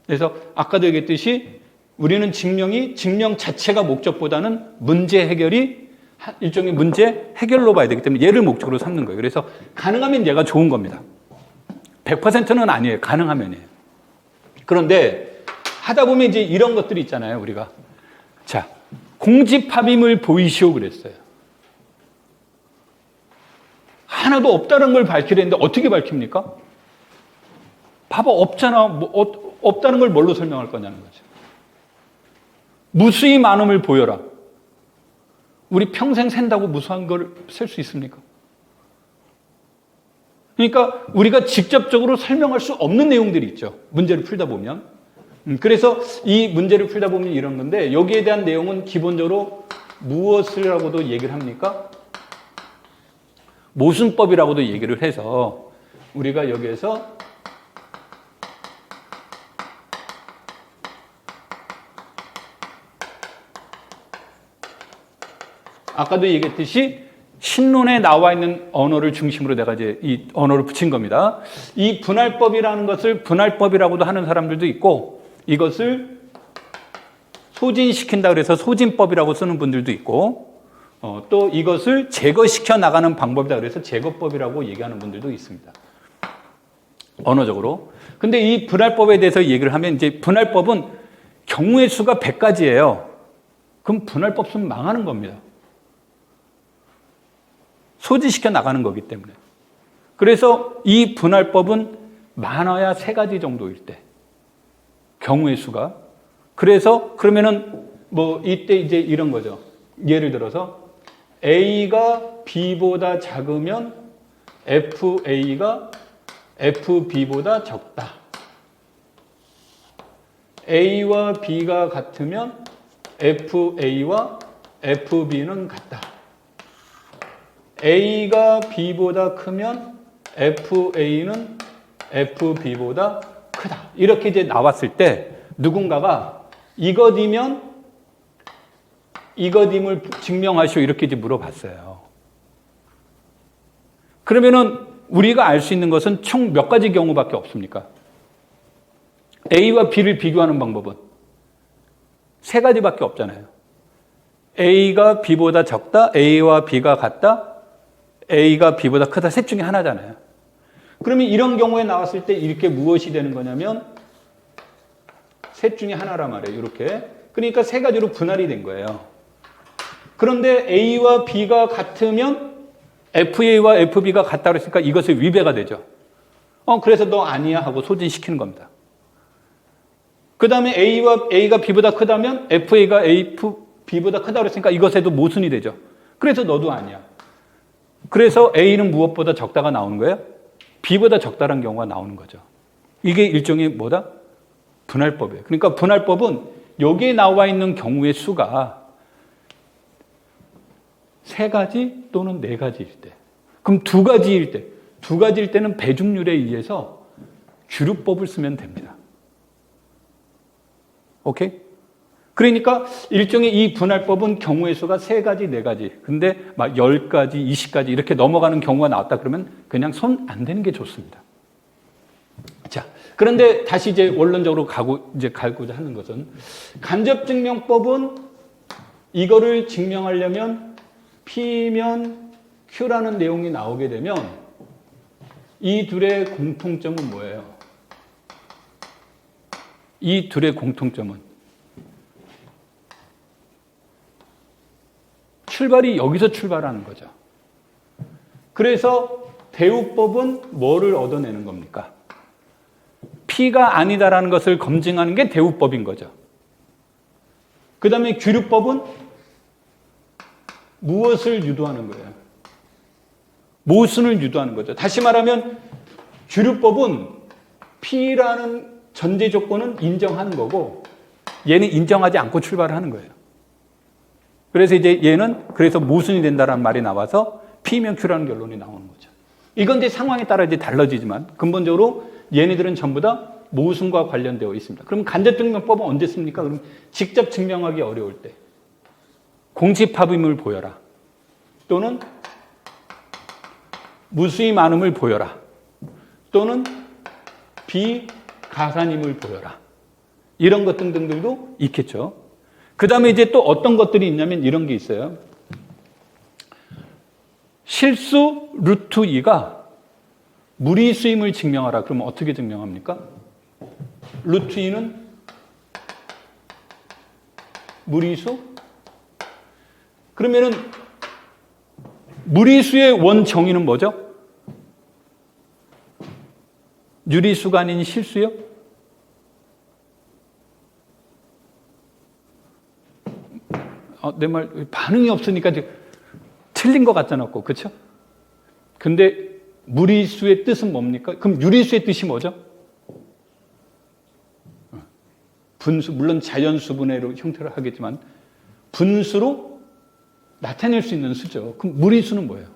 그래서 아까도 얘기했듯이 우리는 증명 자체가 목적보다는 문제 해결이 일종의 문제 해결로 봐야 되기 때문에 얘를 목적으로 삼는 거예요. 그래서 가능하면 얘가 좋은 겁니다. 100%는 아니에요. 가능하면이에요. 그런데 하다 보면 이제 이런 것들이 있잖아요, 우리가. 자, 공집합임을 보이시오 그랬어요. 하나도 없다는 걸 밝히려는데 어떻게 밝힙니까? 봐봐, 없잖아. 없다는 걸 뭘로 설명할 거냐는 거죠. 무수히 많음을 보여라. 우리 평생 샌다고 무수한 걸 셀 수 있습니까? 그러니까 우리가 직접적으로 설명할 수 없는 내용들이 있죠. 문제를 풀다 보면. 그래서 이 문제를 풀다 보면 이런 건데, 여기에 대한 내용은 기본적으로 무엇이라고도 얘기를 합니까? 모순법이라고도 얘기를 해서 우리가 여기에서 아까도 얘기했듯이 신론에 나와 있는 언어를 중심으로 내가 이제 이 언어를 붙인 겁니다. 이 분할법이라는 것을 분할법이라고도 하는 사람들도 있고, 이것을 소진시킨다 그래서 소진법이라고 쓰는 분들도 있고, 또 이것을 제거시켜 나가는 방법이다 그래서 제거법이라고 얘기하는 분들도 있습니다. 언어적으로. 근데 이 분할법에 대해서 얘기를 하면, 이제 분할법은 경우의 수가 100가지예요. 그럼 분할법 쓰면 망하는 겁니다. 소진시켜 나가는 거기 때문에. 그래서 이 분할법은 많아야 3가지 정도일 때, 경우의 수가. 그래서 그러면은 뭐 이때 이제 이런 거죠. 예를 들어서 A가 B보다 작으면 FA가 FB보다 적다. A와 B가 같으면 FA와 FB는 같다. A가 B보다 크면 FA는 FB보다 크다. 이렇게 이제 나왔을 때 누군가가 이것이면 이것임을 증명하시오 이렇게 이제 물어봤어요. 그러면은 우리가 알 수 있는 것은 총 몇 가지 경우밖에 없습니까? A와 B를 비교하는 방법은 세 가지밖에 없잖아요. A가 B보다 적다, A와 B가 같다, A가 B보다 크다. 셋 중에 하나잖아요. 그러면 이런 경우에 나왔을 때 이렇게 무엇이 되는 거냐면 셋 중에 하나란 말이에요. 이렇게. 그러니까 세 가지로 분할이 된 거예요. 그런데 A와 B가 같으면 FA와 FB가 같다고 했으니까 이것의 위배가 되죠. 그래서 너 아니야 하고 소진시키는 겁니다. 그 다음에 A가 B보다 크다면 FA가 B보다 크다고 했으니까 이것에도 모순이 되죠. 그래서 너도 아니야. 그래서 A는 무엇보다 적다가 나오는 거예요? B보다 적다라는 경우가 나오는 거죠. 이게 일종의 뭐다? 분할법이에요. 그러니까 분할법은 여기에 나와 있는 경우의 수가 세 가지 또는 네 가지일 때. 그럼 두 가지일 때. 두 가지일 때는 배중률에 의해서 규류법을 쓰면 됩니다. 오케이? 그러니까 일종의 이 분할법은 경우의 수가 세 가지, 네 가지. 근데 막 10가지, 20가지 이렇게 넘어가는 경우가 나왔다 그러면 그냥 손 안 대는 게 좋습니다. 자, 그런데 다시 이제 원론적으로 가고자 하는 것은 간접증명법은 이거를 증명하려면 P면 Q라는 내용이 나오게 되면 이 둘의 공통점은 뭐예요? 이 둘의 공통점은 출발이 여기서 출발하는 거죠. 그래서 대우법은 뭐를 얻어내는 겁니까? P가 아니다라는 것을 검증하는 게 대우법인 거죠. 그 다음에 규류법은 무엇을 유도하는 거예요? 모순을 유도하는 거죠. 다시 말하면 규류법은 P라는 전제 조건은 인정하는 거고 얘는 인정하지 않고 출발을 하는 거예요. 그래서 이제 얘는 그래서 모순이 된다는 말이 나와서 P면 Q라는 결론이 나오는 거죠. 이건 이제 상황에 따라 이제 달라지지만 근본적으로 얘네들은 전부 다 모순과 관련되어 있습니다. 그럼 간접증명법은 언제 씁니까? 그럼 직접 증명하기 어려울 때. 공집합임을 보여라. 또는 무수히 많음을 보여라. 또는 비가산임을 보여라. 이런 것 등등들도 있겠죠. 그 다음에 이제 또 어떤 것들이 있냐면 이런 게 있어요. 실수 루트 2가 무리수임을 증명하라. 그러면 어떻게 증명합니까? 루트 2는 무리수? 그러면은 무리수의 원 정의는 뭐죠? 유리수가 아닌 실수요? 내 말 반응이 없으니까 틀린 것 같잖아, 그렇죠? 근데 무리수의 뜻은 뭡니까? 그럼 유리수의 뜻이 뭐죠? 분수, 물론 자연수분해로 형태를 하겠지만 분수로 나타낼 수 있는 수죠. 그럼 무리수는 뭐예요?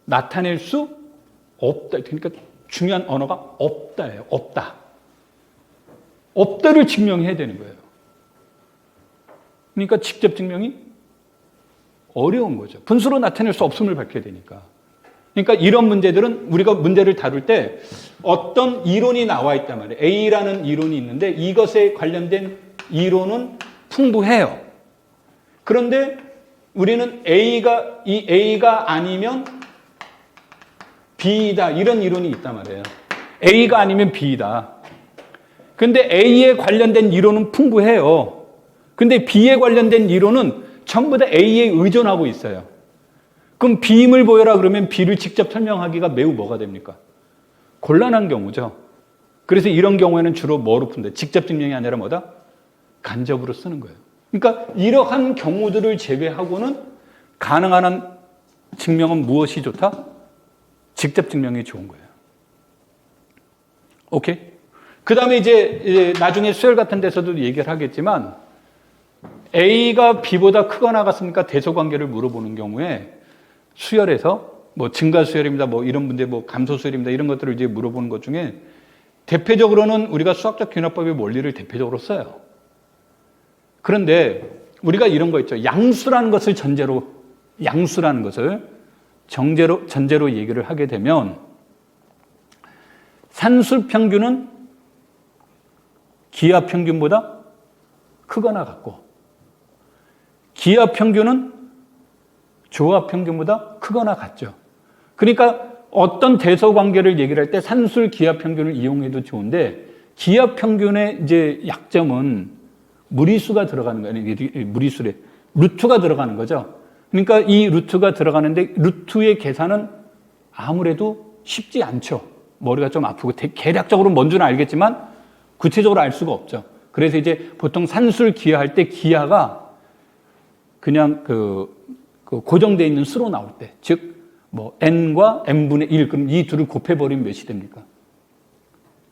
나타낼 수 없다. 그러니까 중요한 언어가 없다예요. 없다. 없다를 증명해야 되는 거예요. 그러니까 직접 증명이 어려운 거죠. 분수로 나타낼 수 없음을 밝혀야 되니까. 그러니까 이런 문제들은 우리가 문제를 다룰 때 어떤 이론이 나와 있단 말이에요. A라는 이론이 있는데 이것에 관련된 이론은 풍부해요. 그런데 우리는 이 A가 아니면 B이다. 이런 이론이 있단 말이에요. A가 아니면 B이다. 근데 A에 관련된 이론은 풍부해요. 근데 B에 관련된 이론은 전부 다 A에 의존하고 있어요. 그럼 B임을 보여라 그러면 B를 직접 설명하기가 매우 뭐가 됩니까? 곤란한 경우죠. 그래서 이런 경우에는 주로 뭐로 푼다? 직접 증명이 아니라 뭐다? 간접으로 쓰는 거예요. 그러니까 이러한 경우들을 제외하고는 가능한 한 증명은 무엇이 좋다? 직접 증명이 좋은 거예요. 오케이? 그 다음에 이제 나중에 수열 같은 데서도 얘기를 하겠지만 A가 B보다 크거나 같습니까? 대소관계를 물어보는 경우에 수열에서 뭐 증가수열입니다. 뭐 이런 문제, 뭐 감소수열입니다. 이런 것들을 이제 물어보는 것 중에 대표적으로는 우리가 수학적 균합법의 원리를 대표적으로 써요. 그런데 우리가 이런 거 있죠. 양수라는 것을 전제로 얘기를 하게 되면 산술평균은 기하평균보다 크거나 같고 기하평균은 조합평균보다 크거나 같죠. 그러니까 어떤 대소관계를 얘기를 할 때 산술 기하평균을 이용해도 좋은데 기하평균의 이제 약점은 무리수가 들어가는 거예요. 무리수래. 루트가 들어가는 거죠. 그러니까 이 루트가 들어가는데 루트의 계산은 아무래도 쉽지 않죠. 머리가 좀 아프고 계략적으로 뭔지는 알겠지만 구체적으로 알 수가 없죠. 그래서 이제 보통 산술 기하할 때 기하가 그냥 고정되어 있는 수로 나올 때, 즉 뭐 n과 n분의 1, 그럼 이 둘을 곱해버리면 몇이 됩니까?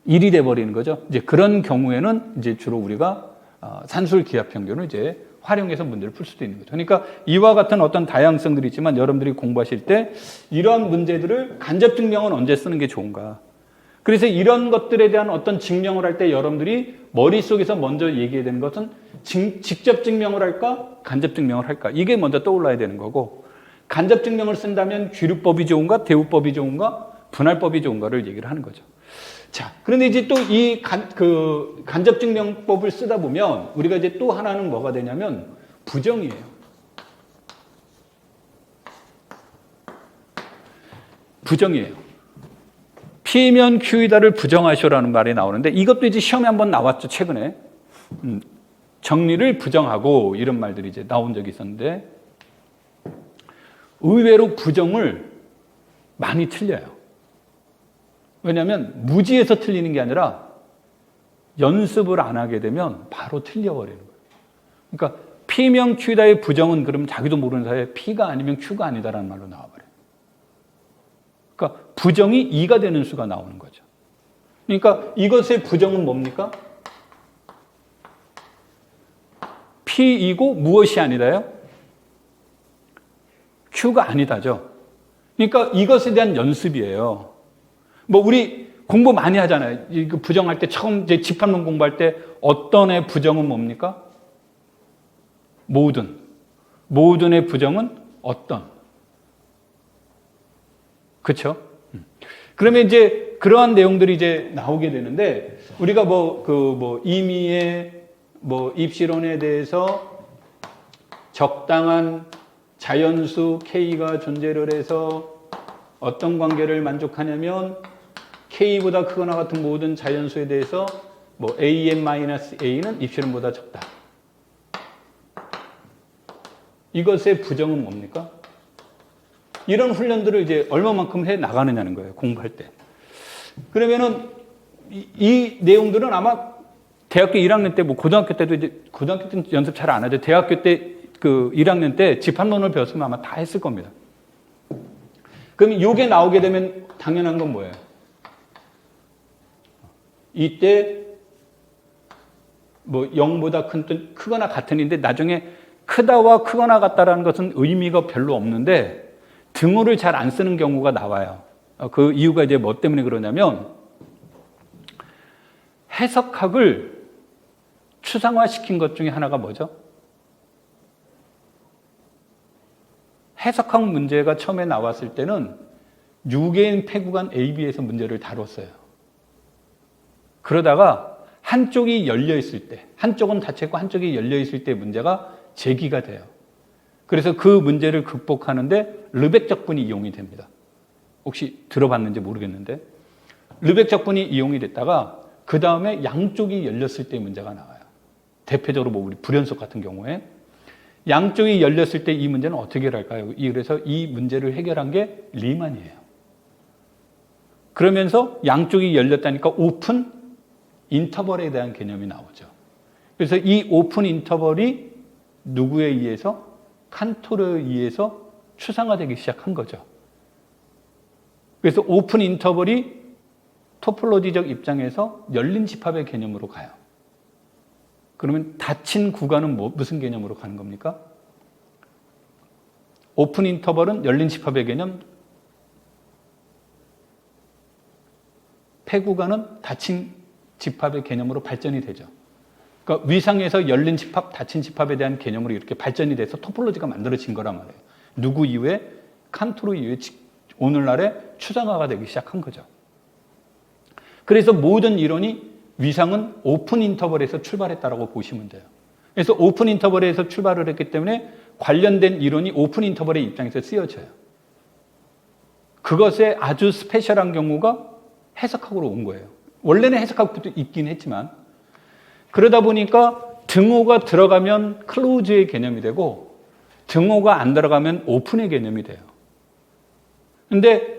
1이 돼버리는 거죠. 이제 그런 경우에는 이제 주로 우리가 산술 기하평균을 이제 활용해서 문제를 풀 수도 있는 거죠. 그러니까 이와 같은 어떤 다양성들이 있지만 여러분들이 공부하실 때 이러한 문제들을 간접 증명은 언제 쓰는 게 좋은가? 그래서 이런 것들에 대한 어떤 증명을 할 때 여러분들이 머릿속에서 먼저 얘기해야 되는 것은 직접 증명을 할까? 간접 증명을 할까? 이게 먼저 떠올라야 되는 거고 간접 증명을 쓴다면 귀류법이 좋은가? 대우법이 좋은가? 분할법이 좋은가를 얘기를 하는 거죠. 자, 그런데 이제 또 이 간접 증명법을 쓰다 보면 우리가 이제 또 하나는 뭐가 되냐면 부정이에요. 부정이에요. P면 Q이다를 부정하시오라는 말이 나오는데 이것도 이제 시험에 한번 나왔죠, 최근에. 정리를 부정하고 이런 말들이 이제 나온 적이 있었는데 의외로 부정을 많이 틀려요. 왜냐하면 무지에서 틀리는 게 아니라 연습을 안 하게 되면 바로 틀려버리는 거예요. 그러니까 P면 Q다의 부정은 그럼 자기도 모르는 사이에 P가 아니면 Q가 아니다라는 말로 나와버려요. 그러니까 부정이 2가 되는 수가 나오는 거죠. 그러니까 이것의 부정은 뭡니까? P이고 무엇이 아니다요? Q가 아니다죠. 그러니까 이것에 대한 연습이에요. 뭐 우리 공부 많이 하잖아요. 이거 부정할 때 처음 이제 집합론 공부할 때 어떤 애 부정은 뭡니까? 모든의 부정은 어떤. 그렇죠? 그러면 이제 그러한 내용들이 이제 나오게 되는데 우리가 임의의 입시론에 대해서 적당한 자연수 K가 존재를 해서 어떤 관계를 만족하냐면 K보다 크거나 같은 모든 자연수에 대해서 AN-A는 입시론보다 적다. 이것의 부정은 뭡니까? 이런 훈련들을 이제 얼마만큼 해 나가느냐는 거예요, 공부할 때. 그러면은 이 내용들은 아마 대학교 1학년 때, 고등학교 때도 이제, 고등학교 때는 연습 잘 안 하죠. 대학교 때 1학년 때 집합론을 배웠으면 아마 다 했을 겁니다. 그럼 이게 나오게 되면 당연한 건 뭐예요? 이때 0보다 크거나 같은인데 나중에 크다와 크거나 같다라는 것은 의미가 별로 없는데 등호를 잘 안 쓰는 경우가 나와요. 그 이유가 이제 뭐 때문에 그러냐면 해석학을 추상화시킨 것 중에 하나가 뭐죠? 해석학 문제가 처음에 나왔을 때는 6개인 폐구간 AB에서 문제를 다뤘어요. 그러다가 한쪽이 열려 있을 때, 한쪽은 닫혀 있고 한쪽이 열려 있을 때 문제가 제기가 돼요. 그래서 그 문제를 극복하는데 르벡 적분이 이용이 됩니다. 혹시 들어봤는지 모르겠는데 르벡 적분이 이용이 됐다가 그 다음에 양쪽이 열렸을 때 문제가 나와요. 대표적으로 우리 불연속 같은 경우에 양쪽이 열렸을 때 이 문제는 어떻게 할까요? 그래서 이 문제를 해결한 게 리만이에요. 그러면서 양쪽이 열렸다니까 오픈 인터벌에 대한 개념이 나오죠. 그래서 이 오픈 인터벌이 누구에 의해서? 칸토르에 의해서 추상화되기 시작한 거죠. 그래서 오픈 인터벌이 토폴로지적 입장에서 열린 집합의 개념으로 가요. 그러면 닫힌 구간은 무슨 개념으로 가는 겁니까? 오픈 인터벌은 열린 집합의 개념, 폐구간은 닫힌 집합의 개념으로 발전이 되죠. 그러니까 위상에서 열린 집합, 닫힌 집합에 대한 개념으로 이렇게 발전이 돼서 토폴로지가 만들어진 거란 말이에요. 누구 이후에? 칸토르 이후에 오늘날의 추상화가 되기 시작한 거죠. 그래서 모든 이론이 위상은 오픈 인터벌에서 출발했다라고 보시면 돼요. 그래서 오픈 인터벌에서 출발을 했기 때문에 관련된 이론이 오픈 인터벌의 입장에서 쓰여져요. 그것에 아주 스페셜한 경우가 해석학으로 온 거예요. 원래는 해석학부터 있긴 했지만 그러다 보니까 등호가 들어가면 클로즈의 개념이 되고 등호가 안 들어가면 오픈의 개념이 돼요. 근데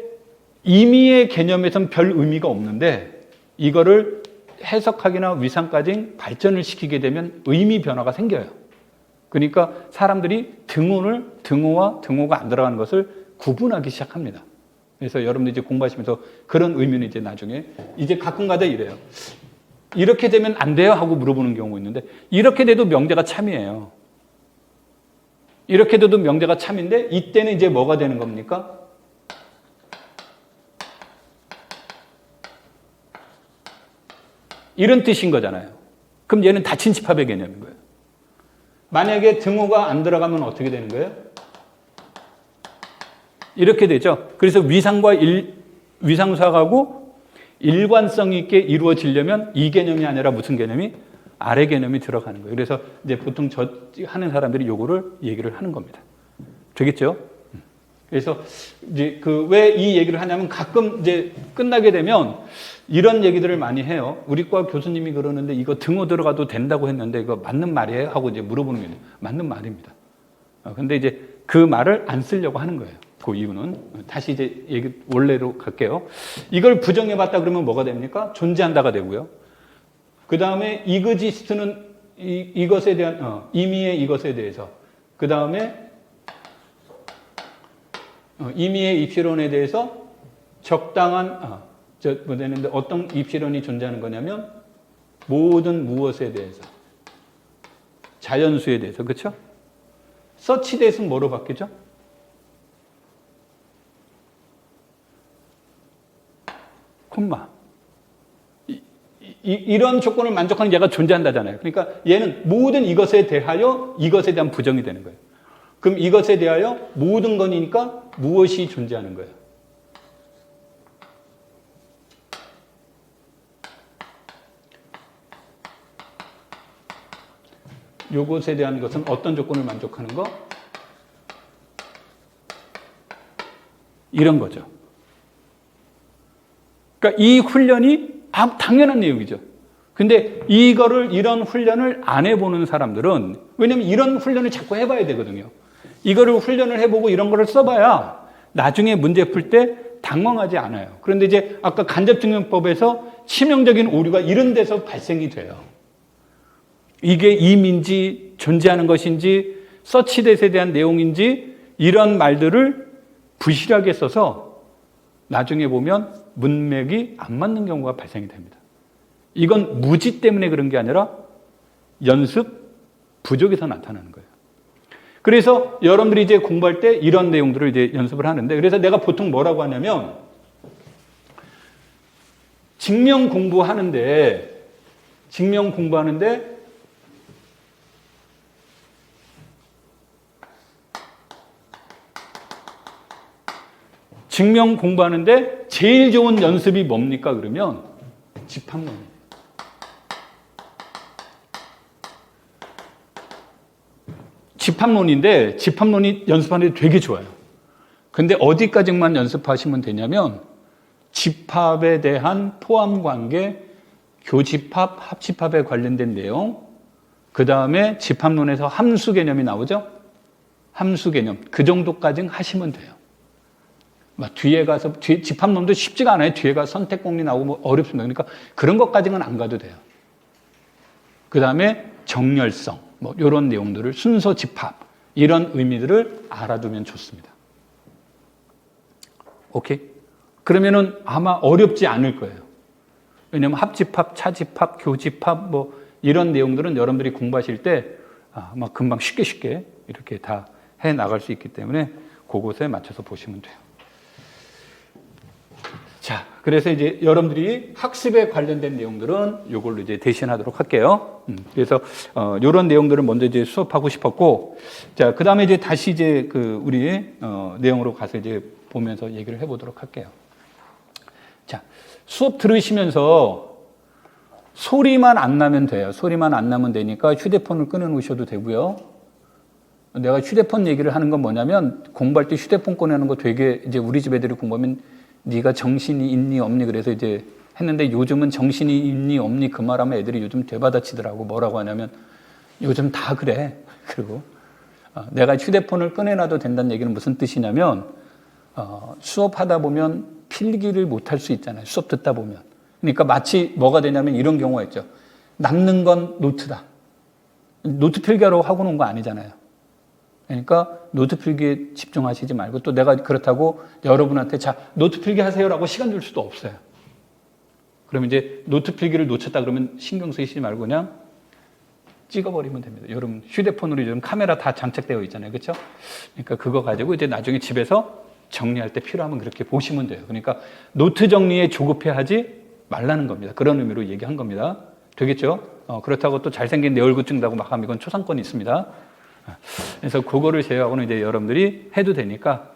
임의의 개념에선 별 의미가 없는데 이거를 해석학이나 위상까지 발전을 시키게 되면 의미 변화가 생겨요. 그러니까 사람들이 등호와 등호가 안 들어가는 것을 구분하기 시작합니다. 그래서 여러분들 이제 공부하시면서 그런 의미는 이제 나중에 이제 가끔가다 이래요. 이렇게 되면 안 돼요 하고 물어보는 경우가 있는데 이렇게 돼도 명제가 참이에요. 이렇게 돼도 명제가 참인데 이때는 이제 뭐가 되는 겁니까? 이런 뜻인 거잖아요. 그럼 얘는 닫힌 집합의 개념인 거예요. 만약에 등호가 안 들어가면 어떻게 되는 거예요? 이렇게 되죠. 그래서 위상수학하고 일관성 있게 이루어지려면 이 개념이 아니라 무슨 개념이? 아래 개념이 들어가는 거예요. 그래서 이제 보통 하는 사람들이 요거를 얘기를 하는 겁니다. 되겠죠? 그래서 이제 왜 이 얘기를 하냐면 가끔 이제 끝나게 되면 이런 얘기들을 많이 해요. 우리 과 교수님이 그러는데 이거 등호 들어가도 된다고 했는데 이거 맞는 말이에요? 하고 이제 물어보는 게 맞는 말입니다. 근데 이제 그 말을 안 쓰려고 하는 거예요. 그 이유는 다시 이제 얘기 원래로 갈게요. 이걸 부정해 봤다 그러면 뭐가 됩니까? 존재한다가 되고요. 그 다음에 이그지스트는 이것에 대한 임의의 이것에 대해서 그 다음에 임의의 입시론에 대해서 적당한 뭐 되는데 어떤 입시론이 존재하는 거냐면 모든 무엇에 대해서 자연수에 대해서 그렇죠? 서치 대해서는 뭐로 바뀌죠? 콤마. 이런 조건을 만족하는 얘가 존재한다잖아요. 그러니까 얘는 모든 이것에 대하여 이것에 대한 부정이 되는 거예요. 그럼 이것에 대하여 모든 것이니까 무엇이 존재하는 거예요? 요것에 대한 것은 어떤 조건을 만족하는 거? 이런 거죠. 그러니까 이 훈련이 당연한 내용이죠. 근데 이런 훈련을 안 해보는 사람들은 왜냐면 이런 훈련을 자꾸 해봐야 되거든요. 이거를 훈련을 해보고 이런 거를 써봐야 나중에 문제 풀 때 당황하지 않아요. 그런데 이제 아까 간접증명법에서 치명적인 오류가 이런 데서 발생이 돼요. 이게 임인지 존재하는 것인지 서치댓에 대한 내용인지 이런 말들을 부실하게 써서 나중에 보면 문맥이 안 맞는 경우가 발생이 됩니다. 이건 무지 때문에 그런 게 아니라 연습 부족에서 나타나는 거예요. 그래서 여러분들이 이제 공부할 때 이런 내용들을 이제 연습을 하는데 그래서 내가 보통 뭐라고 하냐면 증명 공부하는데 제일 좋은 연습이 뭡니까? 그러면 집합론이에요. 집합론인데 집합론이 연습하는데 되게 좋아요. 근데 어디까지만 연습하시면 되냐면 집합에 대한 포함관계, 교집합, 합집합에 관련된 내용, 그 다음에 집합론에서 함수 개념이 나오죠? 함수 개념. 그 정도까지는 하시면 돼요. 막 뒤에 가서 집합론도 쉽지가 않아요. 뒤에 가서 선택공리 나오고 뭐 어렵습니다. 그러니까 그런 것까지는 안 가도 돼요. 그 다음에 정렬성, 뭐 이런 내용들을 순서 집합 이런 의미들을 알아두면 좋습니다. 오케이? 그러면은 아마 어렵지 않을 거예요. 왜냐하면 합집합, 차집합, 교집합 뭐 이런 내용들은 여러분들이 공부하실 때 아마 금방 쉽게 이렇게 다 해 나갈 수 있기 때문에 그것에 맞춰서 보시면 돼요. 자, 그래서 이제 여러분들이 학습에 관련된 내용들은 이걸로 이제 대신하도록 할게요. 그래서 이런 내용들을 먼저 이제 수업하고 싶었고, 자, 그 다음에 이제 다시 이제 우리 내용으로 가서 이제 보면서 얘기를 해보도록 할게요. 자, 수업 들으시면서 소리만 안 나면 돼요. 소리만 안 나면 되니까 휴대폰을 끊어놓으셔도 되고요. 내가 휴대폰 얘기를 하는 건 뭐냐면 공부할 때 휴대폰 꺼내는 거 되게 이제 우리 집 애들이 공부하면 네가 정신이 있니 없니 그래서 이제 했는데 요즘은 정신이 있니 없니 그 말하면 애들이 요즘 되받아치더라고. 뭐라고 하냐면 요즘 다 그래. 그리고 내가 휴대폰을 꺼내놔도 된다는 얘기는 무슨 뜻이냐면 수업하다 보면 필기를 못할 수 있잖아요. 수업 듣다 보면. 그러니까 마치 뭐가 되냐면 이런 경우가 있죠. 남는 건 노트다. 노트 필기하러 하고 놓은 거 아니잖아요. 그러니까 노트 필기에 집중하시지 말고 또 내가 그렇다고 여러분한테 자 노트 필기 하세요라고 시간 줄 수도 없어요. 그러면 이제 노트 필기를 놓쳤다 그러면 신경 쓰시지 말고 그냥 찍어버리면 됩니다. 여러분 휴대폰으로 요즘 카메라 다 장착되어 있잖아요. 그렇죠? 그러니까 그거 가지고 이제 나중에 집에서 정리할 때 필요하면 그렇게 보시면 돼요. 그러니까 노트 정리에 조급해하지 말라는 겁니다. 그런 의미로 얘기한 겁니다. 되겠죠? 그렇다고 또 잘생긴 내 얼굴 찍는다고 막 하면 이건 초상권이 있습니다. 그래서 그거를 제외하고는 이제 여러분들이 해도 되니까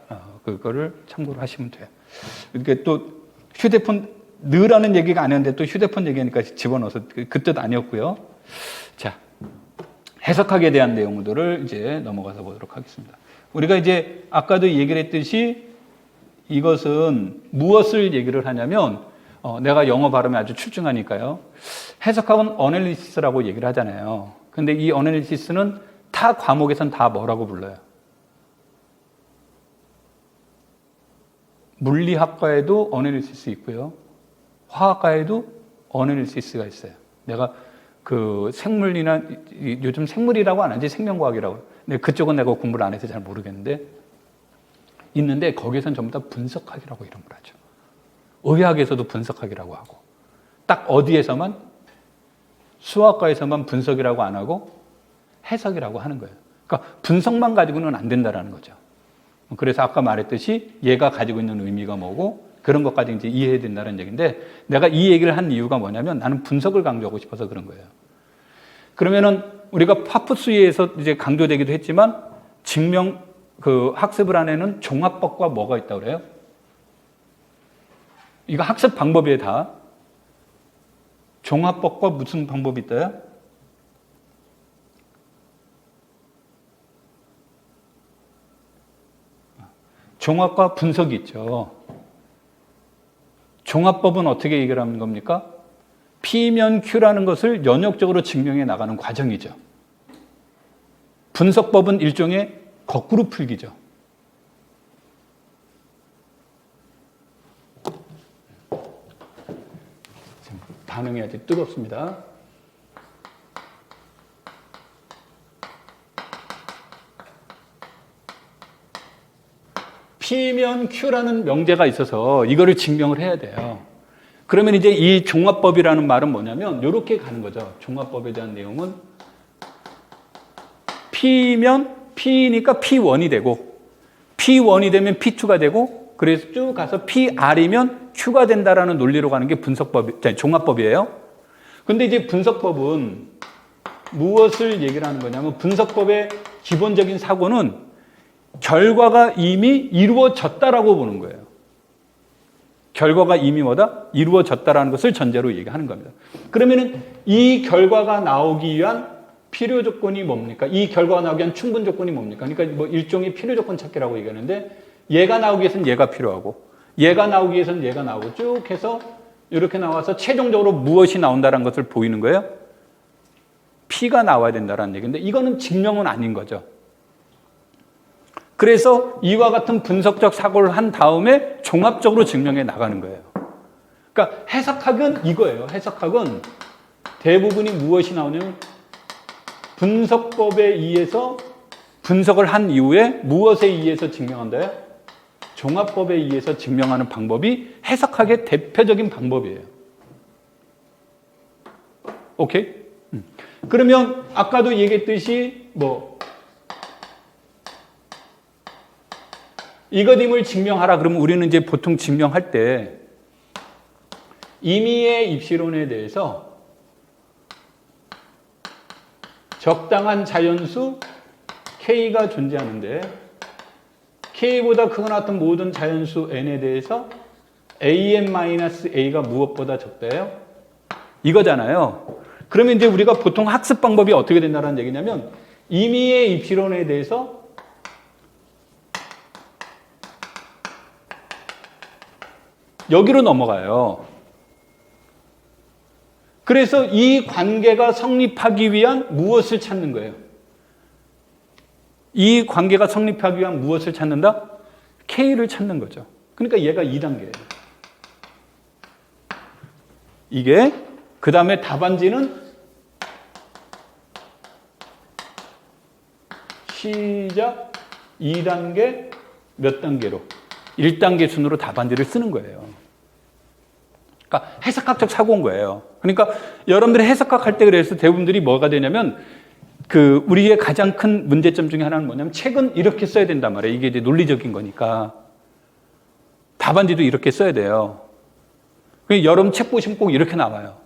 그거를 참고로 하시면 돼요. 이렇게 또 휴대폰 넣으라는 얘기가 아니었는데 또 휴대폰 얘기하니까 집어넣어서 그 뜻 아니었고요. 자, 해석학에 대한 내용들을 이제 넘어가서 보도록 하겠습니다. 우리가 이제 아까도 얘기를 했듯이 이것은 무엇을 얘기를 하냐면 내가 영어 발음에 아주 출중하니까요. 해석학은 어널리시스라고 얘기를 하잖아요. 근데 이 어널리시스는 타 과목에선 다 뭐라고 불러요? 물리학과에도 어널리시스 있고요. 화학과에도 어널리시스가 있어요. 내가 그 생물이나 요즘 생물이라고 안 하지 생명과학이라고. 근데 그쪽은 내가 공부를 안 해서 잘 모르겠는데 있는데 거기에선 전부 다 분석학이라고 이름을 하죠. 의학에서도 분석학이라고 하고 딱 어디에서만 수학과에서만 분석이라고 안 하고 해석이라고 하는 거예요. 그러니까 분석만 가지고는 안 된다라는 거죠. 그래서 아까 말했듯이 얘가 가지고 있는 의미가 뭐고 그런 것까지 이제 이해해야 된다는 얘기인데 내가 이 얘기를 한 이유가 뭐냐면 나는 분석을 강조하고 싶어서 그런 거예요. 그러면은 우리가 파푸스위에서 이제 강조되기도 했지만 증명 그 학습을 안에는 종합법과 뭐가 있다고 그래요? 이거 학습 방법이에요, 다. 종합법과 무슨 방법이 있어요? 종합과 분석이 있죠. 종합법은 어떻게 얘기를 하는 겁니까? P면 Q라는 것을 연역적으로 증명해 나가는 과정이죠. 분석법은 일종의 거꾸로 풀기죠. 반응이 아직 뜨겁습니다. P면 Q라는 명제가 있어서 이거를 증명을 해야 돼요. 그러면 이제 이 종합법이라는 말은 뭐냐면 이렇게 가는 거죠. 종합법에 대한 내용은 P면 P니까 P1이 되고 P1이 되면 P2가 되고 그래서 쭉 가서 PR이면 Q가 된다라는 논리로 가는 게 분석법, 종합법이에요. 근데 이제 분석법은 무엇을 얘기를 하는 거냐면 분석법의 기본적인 사고는 결과가 이미 이루어졌다라고 보는 거예요. 결과가 이미 뭐다? 이루어졌다라는 것을 전제로 얘기하는 겁니다. 그러면은 이 결과가 나오기 위한 필요 조건이 뭡니까? 이 결과가 나오기 위한 충분 조건이 뭡니까? 그러니까 뭐 일종의 필요 조건 찾기라고 얘기하는데 얘가 나오기 위해서는 얘가 필요하고 얘가 나오기 위해서는 얘가 나오고 쭉 해서 이렇게 나와서 최종적으로 무엇이 나온다는 것을 보이는 거예요? P가 나와야 된다는 얘기인데 이거는 증명은 아닌 거죠. 그래서 이와 같은 분석적 사고를 한 다음에 종합적으로 증명해 나가는 거예요. 그러니까 해석학은 이거예요. 해석학은 대부분이 무엇이 나오냐면 분석법에 의해서 분석을 한 이후에 무엇에 의해서 증명한다요? 종합법에 의해서 증명하는 방법이 해석학의 대표적인 방법이에요. 오케이? 그러면 아까도 얘기했듯이 이것임을 증명하라 그러면 우리는 이제 보통 증명할 때 임의의 입시론에 대해서 적당한 자연수 K가 존재하는데 K보다 크거나 같은 모든 자연수 N에 대해서 AN-A가 무엇보다 적다예요? 이거잖아요. 그러면 이제 우리가 보통 학습 방법이 어떻게 된다는 얘기냐면 임의의 입시론에 대해서 여기로 넘어가요. 그래서 이 관계가 성립하기 위한 무엇을 찾는 거예요? 이 관계가 성립하기 위한 무엇을 찾는다? K를 찾는 거죠. 그러니까 얘가 2단계예요. 이게 그 다음에 답안지는 시작 2단계 몇 단계로? 1단계 순으로 답안지를 쓰는 거예요. 그러니까 해석학적 사고인 거예요. 그러니까 여러분들이 해석학 할 때 그래서 대부분들이 뭐가 되냐면 우리의 가장 큰 문제점 중에 하나는 뭐냐면 책은 이렇게 써야 된단 말이에요. 이게 이제 논리적인 거니까. 답안지도 이렇게 써야 돼요. 여러분 책 보시면 꼭 이렇게 나와요.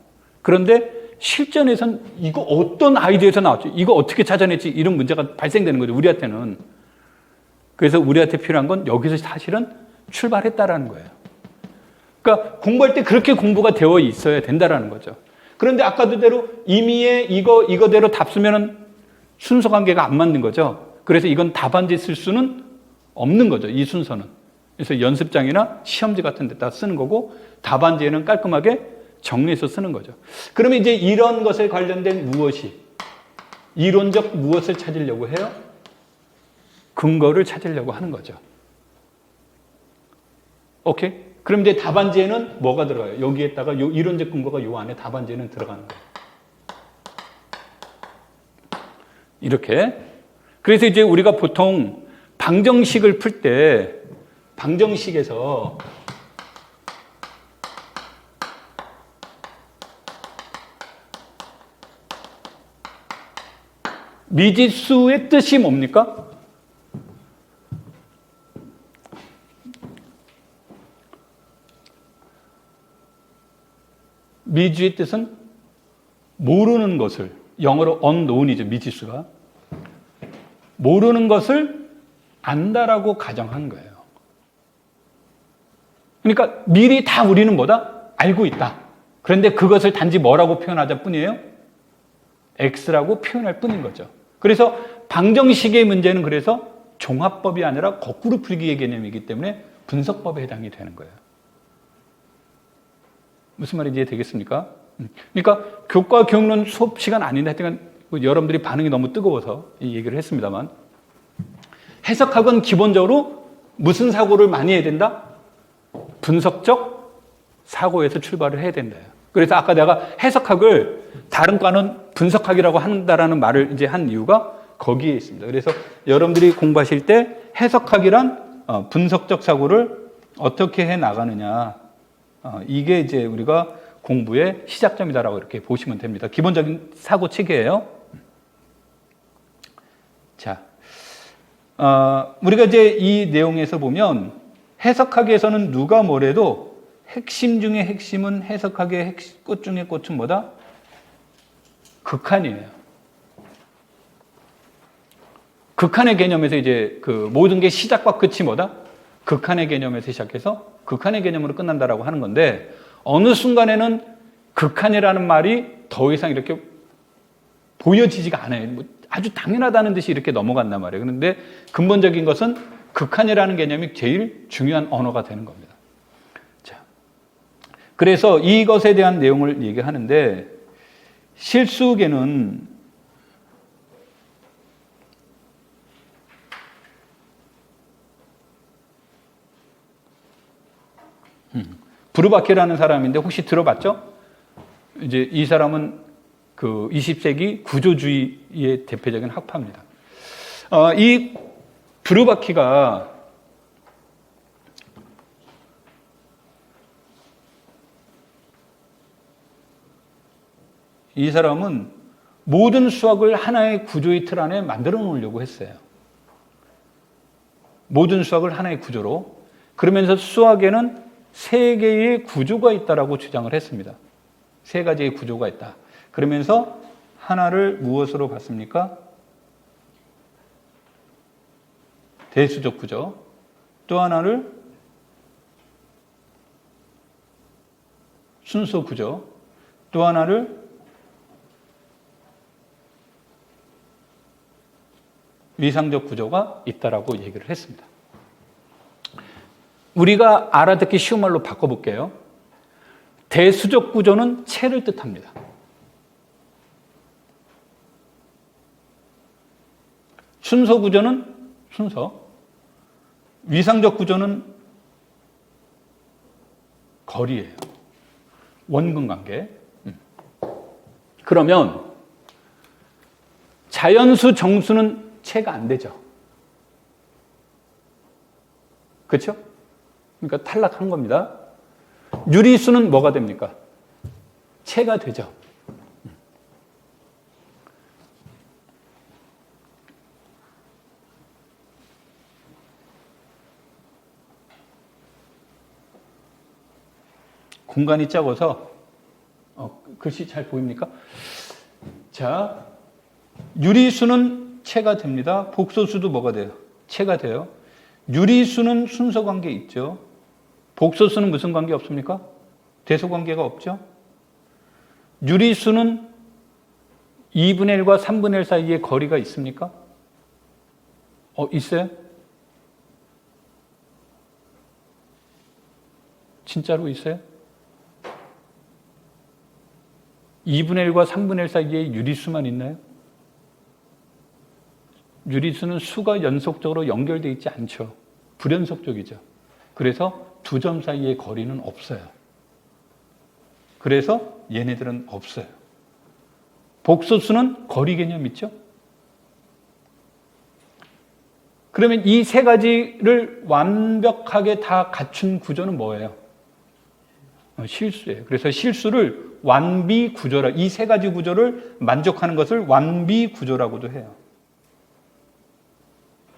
그런데 실전에선 이거 어떤 아이디어에서 나왔죠? 이거 어떻게 찾아냈지? 이런 문제가 발생되는 거죠. 우리한테는. 그래서 우리한테 필요한 건 여기서 사실은 출발했다라는 거예요. 그러니까 공부할 때 그렇게 공부가 되어 있어야 된다라는 거죠. 그런데 아까도 대로 임의의 이거대로 답 쓰면은 순서 관계가 안 맞는 거죠. 그래서 이건 답안지 쓸 수는 없는 거죠. 이 순서는. 그래서 연습장이나 시험지 같은 데다 쓰는 거고 답안지에는 깔끔하게 정리해서 쓰는 거죠. 그러면 이제 이런 것에 관련된 무엇이 이론적 무엇을 찾으려고 해요? 근거를 찾으려고 하는 거죠. 오케이? 그럼 이제 답안지에는 뭐가 들어가요? 여기에다가 이론적 근거가 요 안에 답안지에는 들어가는 거예요. 이렇게. 그래서 이제 우리가 보통 방정식을 풀 때 방정식에서 미지수의 뜻이 뭡니까? 미지수의 뜻은 모르는 것을, 영어로 unknown이죠, 미지수가. 모르는 것을 안다라고 가정한 거예요. 그러니까 미리 다 우리는 뭐다? 알고 있다. 그런데 그것을 단지 뭐라고 표현하자 뿐이에요? X라고 표현할 뿐인 거죠. 그래서 방정식의 문제는 그래서 종합법이 아니라 거꾸로 풀기의 개념이기 때문에 분석법에 해당이 되는 거예요. 무슨 말인지 되겠습니까? 그러니까 교과 교육론 수업 시간 아닌데 하여튼 여러분들이 반응이 너무 뜨거워서 이 얘기를 했습니다만 해석학은 기본적으로 무슨 사고를 많이 해야 된다? 분석적 사고에서 출발을 해야 된다. 그래서 아까 내가 해석학을 다른 과는 분석학이라고 한다라는 말을 이제 한 이유가 거기에 있습니다. 그래서 여러분들이 공부하실 때 해석학이란 분석적 사고를 어떻게 해 나가느냐, 이게 이제 우리가 공부의 시작점이다라고 이렇게 보시면 됩니다. 기본적인 사고 체계예요. 자, 우리가 이제 이 내용에서 보면 해석학에서는 누가 뭐래도 핵심 중에 핵심은 해석학의 꽃 중에 꽃은 뭐다? 극한이에요. 극한의 개념에서 이제 모든 게 시작과 끝이 뭐다? 극한의 개념에서 시작해서 극한의 개념으로 끝난다라고 하는 건데 어느 순간에는 극한이라는 말이 더 이상 이렇게 보여지지가 않아요. 아주 당연하다는 듯이 이렇게 넘어간단 말이에요. 그런데 근본적인 것은 극한이라는 개념이 제일 중요한 언어가 되는 겁니다. 자, 그래서 이것에 대한 내용을 얘기하는데 실수계는 브루바케라는 사람인데 혹시 들어봤죠? 이제 이 사람은 그 20세기 구조주의의 대표적인 학파입니다. 이 브루바키가 이 사람은 모든 수학을 하나의 구조의 틀 안에 만들어 놓으려고 했어요. 모든 수학을 하나의 구조로. 그러면서 수학에는 세 개의 구조가 있다라고 주장을 했습니다. 세 가지의 구조가 있다. 그러면서 하나를 무엇으로 봤습니까? 대수적 구조. 또 하나를 순서 구조. 또 하나를 위상적 구조가 있다라고 얘기를 했습니다. 우리가 알아듣기 쉬운 말로 바꿔볼게요. 대수적 구조는 체를 뜻합니다. 순서 구조는 순서, 위상적 구조는 거리예요. 원근 관계. 그러면 자연수 정수는 체가 안 되죠. 그렇죠? 그러니까 탈락한 겁니다. 유리수는 뭐가 됩니까? 체가 되죠. 공간이 작아서 글씨 잘 보입니까? 자, 유리수는 체가 됩니다. 복소수도 뭐가 돼요? 체가 돼요. 유리수는 순서 관계 있죠. 복소수는 무슨 관계 없습니까? 대소 관계가 없죠. 유리수는 2분의 1과 3분의 1 사이에 거리가 있습니까? 있어요? 진짜로 있어요? 2분의 1과 3분의 1 사이에 유리수만 있나요? 유리수는 수가 연속적으로 연결되어 있지 않죠. 불연속적이죠. 그래서 두 점 사이의 거리는 없어요. 그래서 얘네들은 없어요. 복소수는 거리 개념 있죠? 그러면 이 세 가지를 완벽하게 다 갖춘 구조는 뭐예요? 실수예요. 그래서 실수를 완비 구조라, 이 세 가지 구조를 만족하는 것을 완비 구조라고도 해요.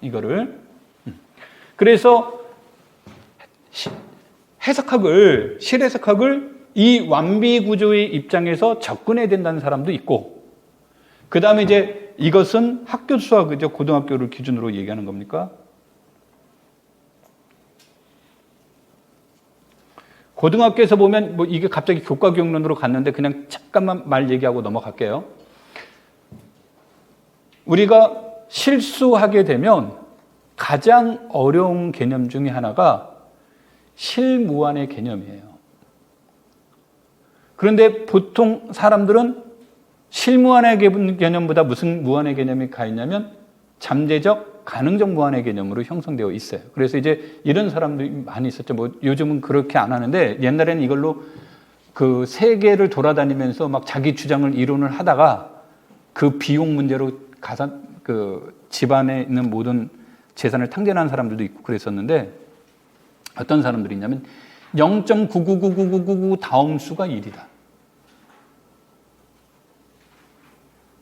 이거를. 그래서 실해석학을 이 완비 구조의 입장에서 접근해야 된다는 사람도 있고, 그 다음에 이제 이것은 학교 수학이죠. 고등학교를 기준으로 얘기하는 겁니까? 고등학교에서 보면 뭐 이게 갑자기 교과 교육론으로 갔는데 그냥 잠깐만 말 얘기하고 넘어갈게요. 우리가 실수하게 되면 가장 어려운 개념 중에 하나가 실무한의 개념이에요. 그런데 보통 사람들은 실무한의 개념보다 무슨 무한의 개념이 가 있냐면 잠재적, 가능적 무한의 개념으로 형성되어 있어요. 그래서 이제 이런 사람들이 많이 있었죠. 뭐 요즘은 그렇게 안 하는데 옛날에는 이걸로 그 세계를 돌아다니면서 막 자기 주장을 이론을 하다가 그 비용 문제로 그 집안에 있는 모든 재산을 탕진하는 사람들도 있고 그랬었는데, 어떤 사람들이 있냐면 0.999999 다음 수가 1이다.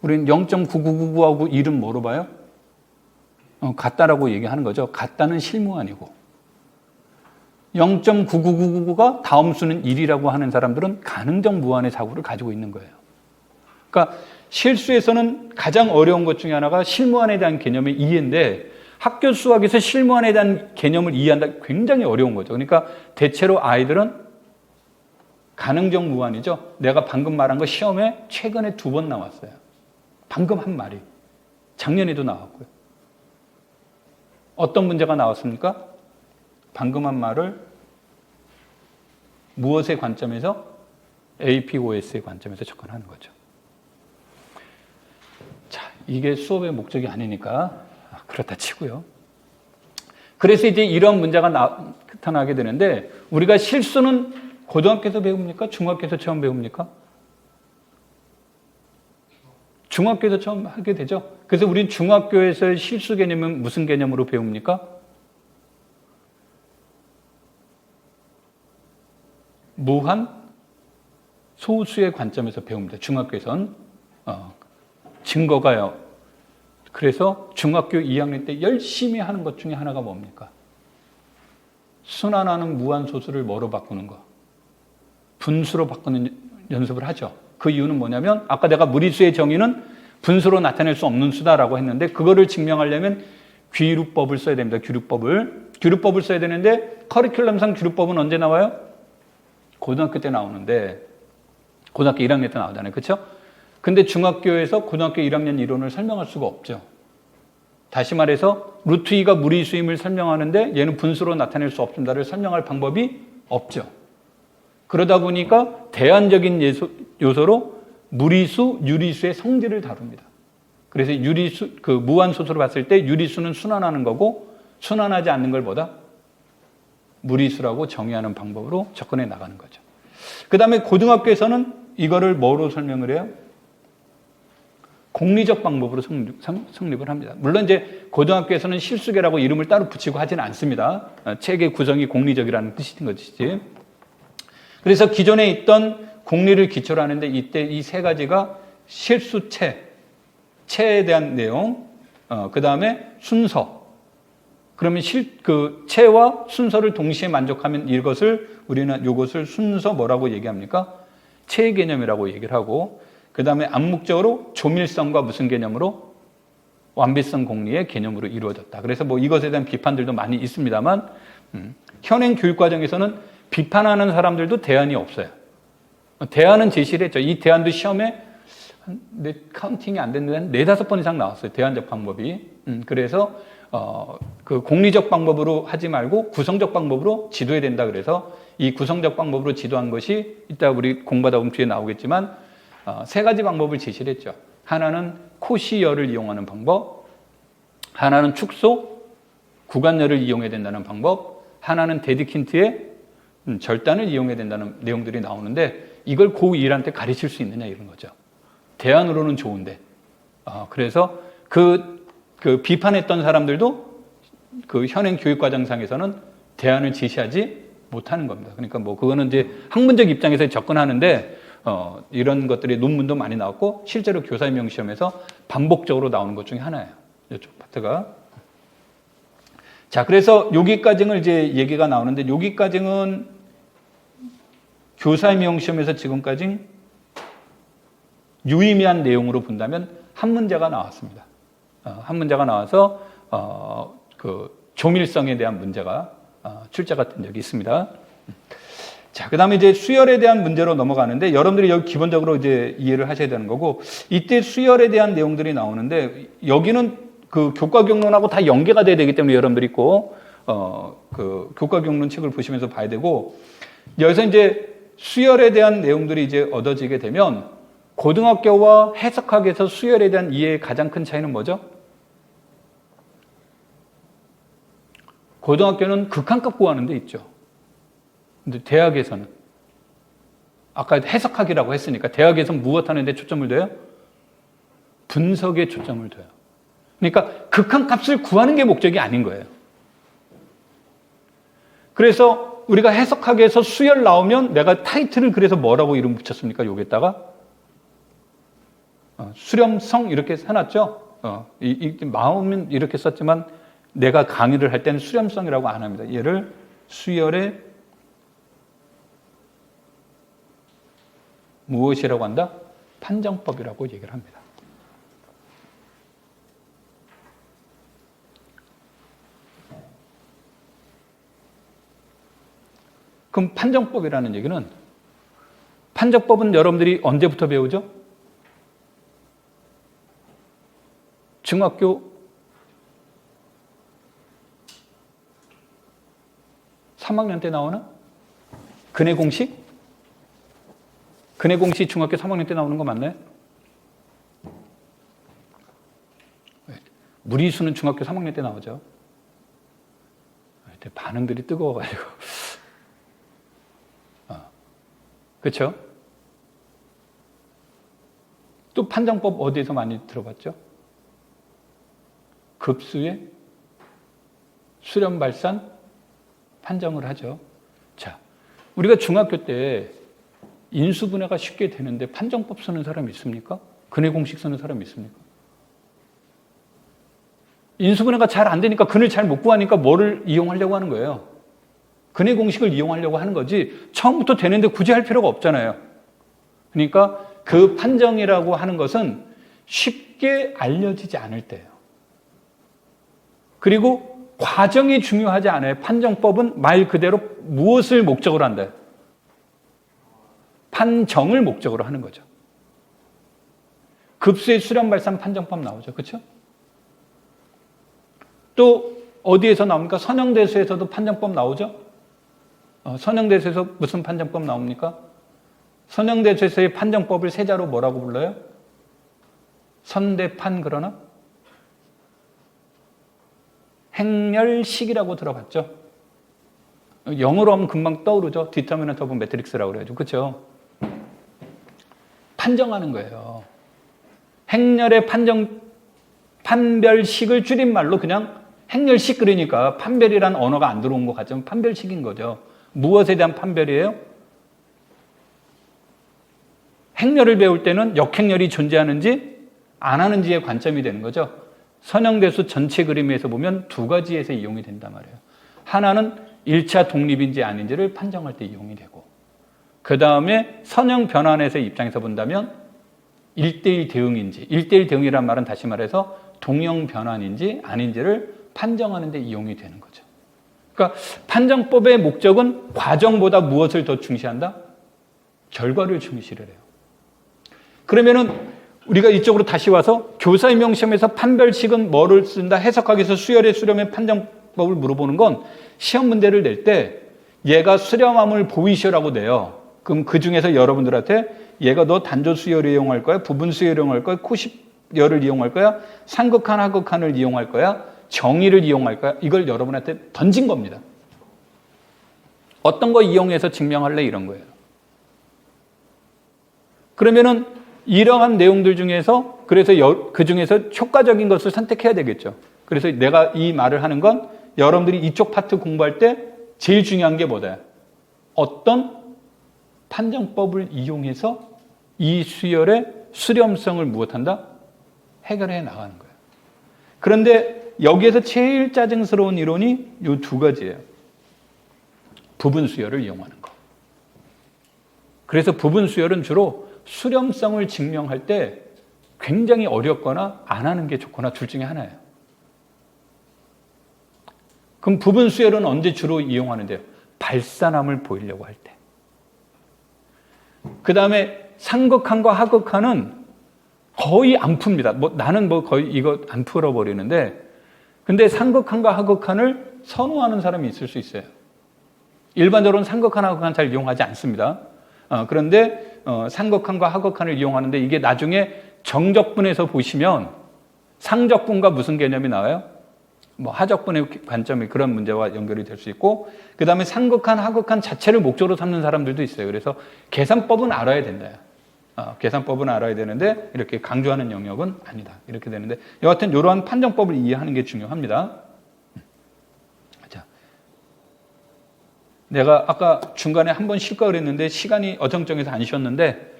우리는 0.9999하고 1은 뭐로 봐요? 같다라고 얘기하는 거죠. 같다는 실무아니고. 0.9999가 다음 수는 1이라고 하는 사람들은 가능적 무한의 사고를 가지고 있는 거예요. 그러니까 실수에서는 가장 어려운 것 중에 하나가 실무한에 대한 개념의 이해인데, 학교 수학에서 실무한에 대한 개념을 이해한다 굉장히 어려운 거죠. 그러니까 대체로 아이들은 가능적 무한이죠. 내가 방금 말한 거 시험에 최근에 2번 나왔어요. 방금 한 말이. 작년에도 나왔고요. 어떤 문제가 나왔습니까? 방금 한 말을 무엇의 관점에서? APOS의 관점에서 접근하는 거죠. 자, 이게 수업의 목적이 아니니까 그렇다 치고요. 그래서 이제 이런 문제가 나타나게 되는데, 우리가 실수는 고등학교에서 배웁니까? 중학교에서 처음 배웁니까? 중학교에서 처음 하게 되죠. 그래서 우린 중학교에서의 실수 개념은 무슨 개념으로 배웁니까? 무한 소수의 관점에서 배웁니다. 중학교에선. 증거가요. 그래서 중학교 2학년 때 열심히 하는 것 중에 하나가 뭡니까? 순환하는 무한소수를 뭐로 바꾸는 거? 분수로 바꾸는 연습을 하죠. 그 이유는 뭐냐면 아까 내가 무리수의 정의는 분수로 나타낼 수 없는 수다라고 했는데 그거를 증명하려면 귀류법을 써야 됩니다. 귀류법을 써야 되는데 커리큘럼상 귀류법은 언제 나와요? 고등학교 때 나오는데 고등학교 1학년 때 나오잖아요. 그렇죠? 근데 중학교에서 고등학교 1학년 이론을 설명할 수가 없죠. 다시 말해서 루트 2가 무리수임을 설명하는데 얘는 분수로 나타낼 수 없습니다를 설명할 방법이 없죠. 그러다 보니까 대안적인 요소로 무리수, 유리수의 성질을 다룹니다. 그래서 유리수, 그 무한소수로 봤을 때 유리수는 순환하는 거고 순환하지 않는 걸 뭐다? 무리수라고 정의하는 방법으로 접근해 나가는 거죠. 그 다음에 고등학교에서는 이거를 뭐로 설명을 해요? 공리적 방법으로 성립을 합니다. 물론 이제 고등학교에서는 실수계라고 이름을 따로 붙이고 하지는 않습니다. 책의 구성이 공리적이라는 뜻인 것이지. 그래서 기존에 있던 공리를 기초로 하는데 이때 이 세 가지가 실수체, 체에 대한 내용, 그 다음에 순서. 그러면 그 체와 순서를 동시에 만족하면 우리는 이것을 순서 뭐라고 얘기합니까? 체 개념이라고 얘기를 하고, 그 다음에 암묵적으로 조밀성과 무슨 개념으로? 완비성 공리의 개념으로 이루어졌다. 그래서 뭐 이것에 대한 비판들도 많이 있습니다만, 현행 교육과정에서는 비판하는 사람들도 대안이 없어요. 대안은 제시를 했죠. 이 대안도 시험에 내 카운팅이 안 됐는데 한 4-5번 이상 나왔어요. 대안적 방법이. 그래서 그 공리적 방법으로 하지 말고 구성적 방법으로 지도해야 된다. 그래서 이 구성적 방법으로 지도한 것이 이따 우리 공부하다 보면 뒤에 나오겠지만 3가지 방법을 제시를 했죠. 하나는 코시열을 이용하는 방법, 하나는 축소, 구간열을 이용해야 된다는 방법, 하나는 데드킨트의 절단을 이용해야 된다는 내용들이 나오는데 이걸 고1한테 가르칠 수 있느냐 이런 거죠. 대안으로는 좋은데. 그래서 그 비판했던 사람들도 그 현행 교육과정상에서는 대안을 제시하지 못하는 겁니다. 그러니까 뭐 그거는 이제 학문적 입장에서 접근하는데 이런 것들이 논문도 많이 나왔고 실제로 교사임용 시험에서 반복적으로 나오는 것 중에 하나예요. 이쪽 파트가. 자, 그래서 여기까지는 이제 얘기가 나오는데 여기까지는 교사임용 시험에서 지금까지 유의미한 내용으로 본다면 한 문제가 나왔습니다. 한 문제가 나와서 그 조밀성에 대한 문제가 출제가 된 적이 있습니다. 자, 그 다음에 이제 수열에 대한 문제로 넘어가는데 여러분들이 여기 기본적으로 이제 이해를 하셔야 되는 거고 이때 수열에 대한 내용들이 나오는데 여기는 그 교과 경론하고 다 연계가 돼야 되기 때문에 여러분들이 꼭 그 교과 경론 책을 보시면서 봐야 되고 여기서 이제 수열에 대한 내용들이 이제 얻어지게 되면 고등학교와 해석학에서 수열에 대한 이해의 가장 큰 차이는 뭐죠? 고등학교는 극한값 구하는 데 있죠. 근데 대학에서는 아까 해석학이라고 했으니까 대학에서는 무엇하는 데 초점을 둬요? 분석에 초점을 둬요. 그러니까 극한값을 구하는 게 목적이 아닌 거예요. 그래서 우리가 해석학에서 수열 나오면 내가 타이틀을 그래서 뭐라고 이름 붙였습니까? 여기에다가 수렴성 이렇게 해놨죠. 마음은 이렇게 썼지만 내가 강의를 할 때는 수렴성이라고 안 합니다. 얘를 수열의 무엇이라고 한다? 판정법이라고 얘기를 합니다. 그럼 판정법이라는 얘기는 판정법은 여러분들이 언제부터 배우죠? 중학교 3학년 때 나오나? 근해 공식? 근해 공식 중학교 3학년 때 나오는 거 맞나요? 무리수는 중학교 3학년 때 나오죠. 반응들이 뜨거워가지고. 그렇죠? 또 판정법 어디에서 많이 들어봤죠? 급수의 수렴 발산 판정을 하죠. 자, 우리가 중학교 때 인수분해가 쉽게 되는데 판정법 쓰는 사람이 있습니까? 근해 공식 쓰는 사람이 있습니까? 인수분해가 잘 안 되니까 근을 잘 못 구하니까 뭐를 이용하려고 하는 거예요? 근해 공식을 이용하려고 하는 거지 처음부터 되는데 굳이 할 필요가 없잖아요. 그러니까 그 판정이라고 하는 것은 쉽게 알려지지 않을 때예요. 그리고 과정이 중요하지 않아요. 판정법은 말 그대로 무엇을 목적으로 한다? 판정을 목적으로 하는 거죠. 급수의 수렴 발산 판정법 나오죠. 그렇죠? 또 어디에서 나옵니까? 선형대수에서도 판정법 나오죠? 선형대수에서 무슨 판정법 나옵니까? 선형대수에서의 판정법을 세자로 뭐라고 불러요? 선대판 그러나? 행렬식이라고 들어봤죠? 영어로 하면 금방 떠오르죠? Determinant of Matrix라고 그래가지고. 그렇죠? 판정하는 거예요. 행렬의 판별식을 줄임말로 그냥 행렬식 그러니까 판별이란 언어가 안 들어온 것 같지만 판별식인 거죠. 무엇에 대한 판별이에요? 행렬을 배울 때는 역행렬이 존재하는지 안 하는지의 관점이 되는 거죠. 선형대수 전체 그림에서 보면 두 가지에서 이용이 된단 말이에요. 하나는 1차 독립인지 아닌지를 판정할 때 이용이 되고 그 다음에 선형 변환에서의 입장에서 본다면 1대1 대응인지 1대1 대응이란 말은 다시 말해서 동형 변환인지 아닌지를 판정하는 데 이용이 되는 거죠. 그러니까 판정법의 목적은 과정보다 무엇을 더 중시한다? 결과를 중시를 해요. 그러면은 우리가 이쪽으로 다시 와서 교사임용 시험에서 판별식은 뭐를 쓴다? 해석하기 위해서 수열의 수렴의 판정법을 물어보는 건 시험 문제를 낼 때 얘가 수렴함을 보이시라고 내요. 그럼 그 중에서 여러분들한테 얘가 너 단조 수열을 이용할 거야? 부분 수열을 이용할 거야? 코십열을 이용할 거야? 상극한, 하극한을 이용할 거야? 정의를 이용할 거야? 이걸 여러분한테 던진 겁니다. 어떤 거 이용해서 증명할래? 이런 거예요. 그러면은 이러한 내용들 중에서 그래서 그 중에서 효과적인 것을 선택해야 되겠죠. 그래서 내가 이 말을 하는 건 여러분들이 이쪽 파트 공부할 때 제일 중요한 게 뭐다? 어떤 판정법을 이용해서 이 수열의 수렴성을 무엇한다? 해결해 나가는 거예요. 그런데 여기에서 제일 짜증스러운 이론이 이 두 가지예요. 부분 수열을 이용하는 거. 그래서 부분 수열은 주로 수렴성을 증명할 때 굉장히 어렵거나 안 하는 게 좋거나 둘 중에 하나예요. 그럼 부분 수열은 언제 주로 이용하는데요? 발산함을 보이려고 할 때. 그 다음에 상극한과 하극한은 거의 안 풉니다. 나는 거의 이거 안 풀어버리는데, 근데 상극한과 하극한을 선호하는 사람이 있을 수 있어요. 일반적으로는 상극한, 하극한 잘 이용하지 않습니다. 그런데 상극한과 하극한을 이용하는데 이게 나중에 정적분에서 보시면 상적분과 무슨 개념이 나와요? 하적분의 관점이 그런 문제와 연결이 될 수 있고 그 다음에 상극한, 하극한 자체를 목적으로 삼는 사람들도 있어요. 그래서 계산법은 알아야 된다. 계산법은 알아야 되는데 이렇게 강조하는 영역은 아니다. 이렇게 되는데 여하튼 이러한 판정법을 이해하는 게 중요합니다. 자, 내가 아까 중간에 한 번 쉴까 그랬는데 시간이 어정쩡해서 안 쉬었는데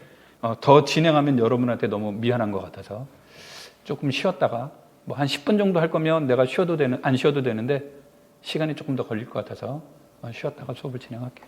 더 진행하면 여러분한테 너무 미안한 것 같아서 조금 쉬었다가 한 10분 정도 할 거면 내가 안 쉬어도 되는데 시간이 조금 더 걸릴 것 같아서 쉬었다가 수업을 진행할게요.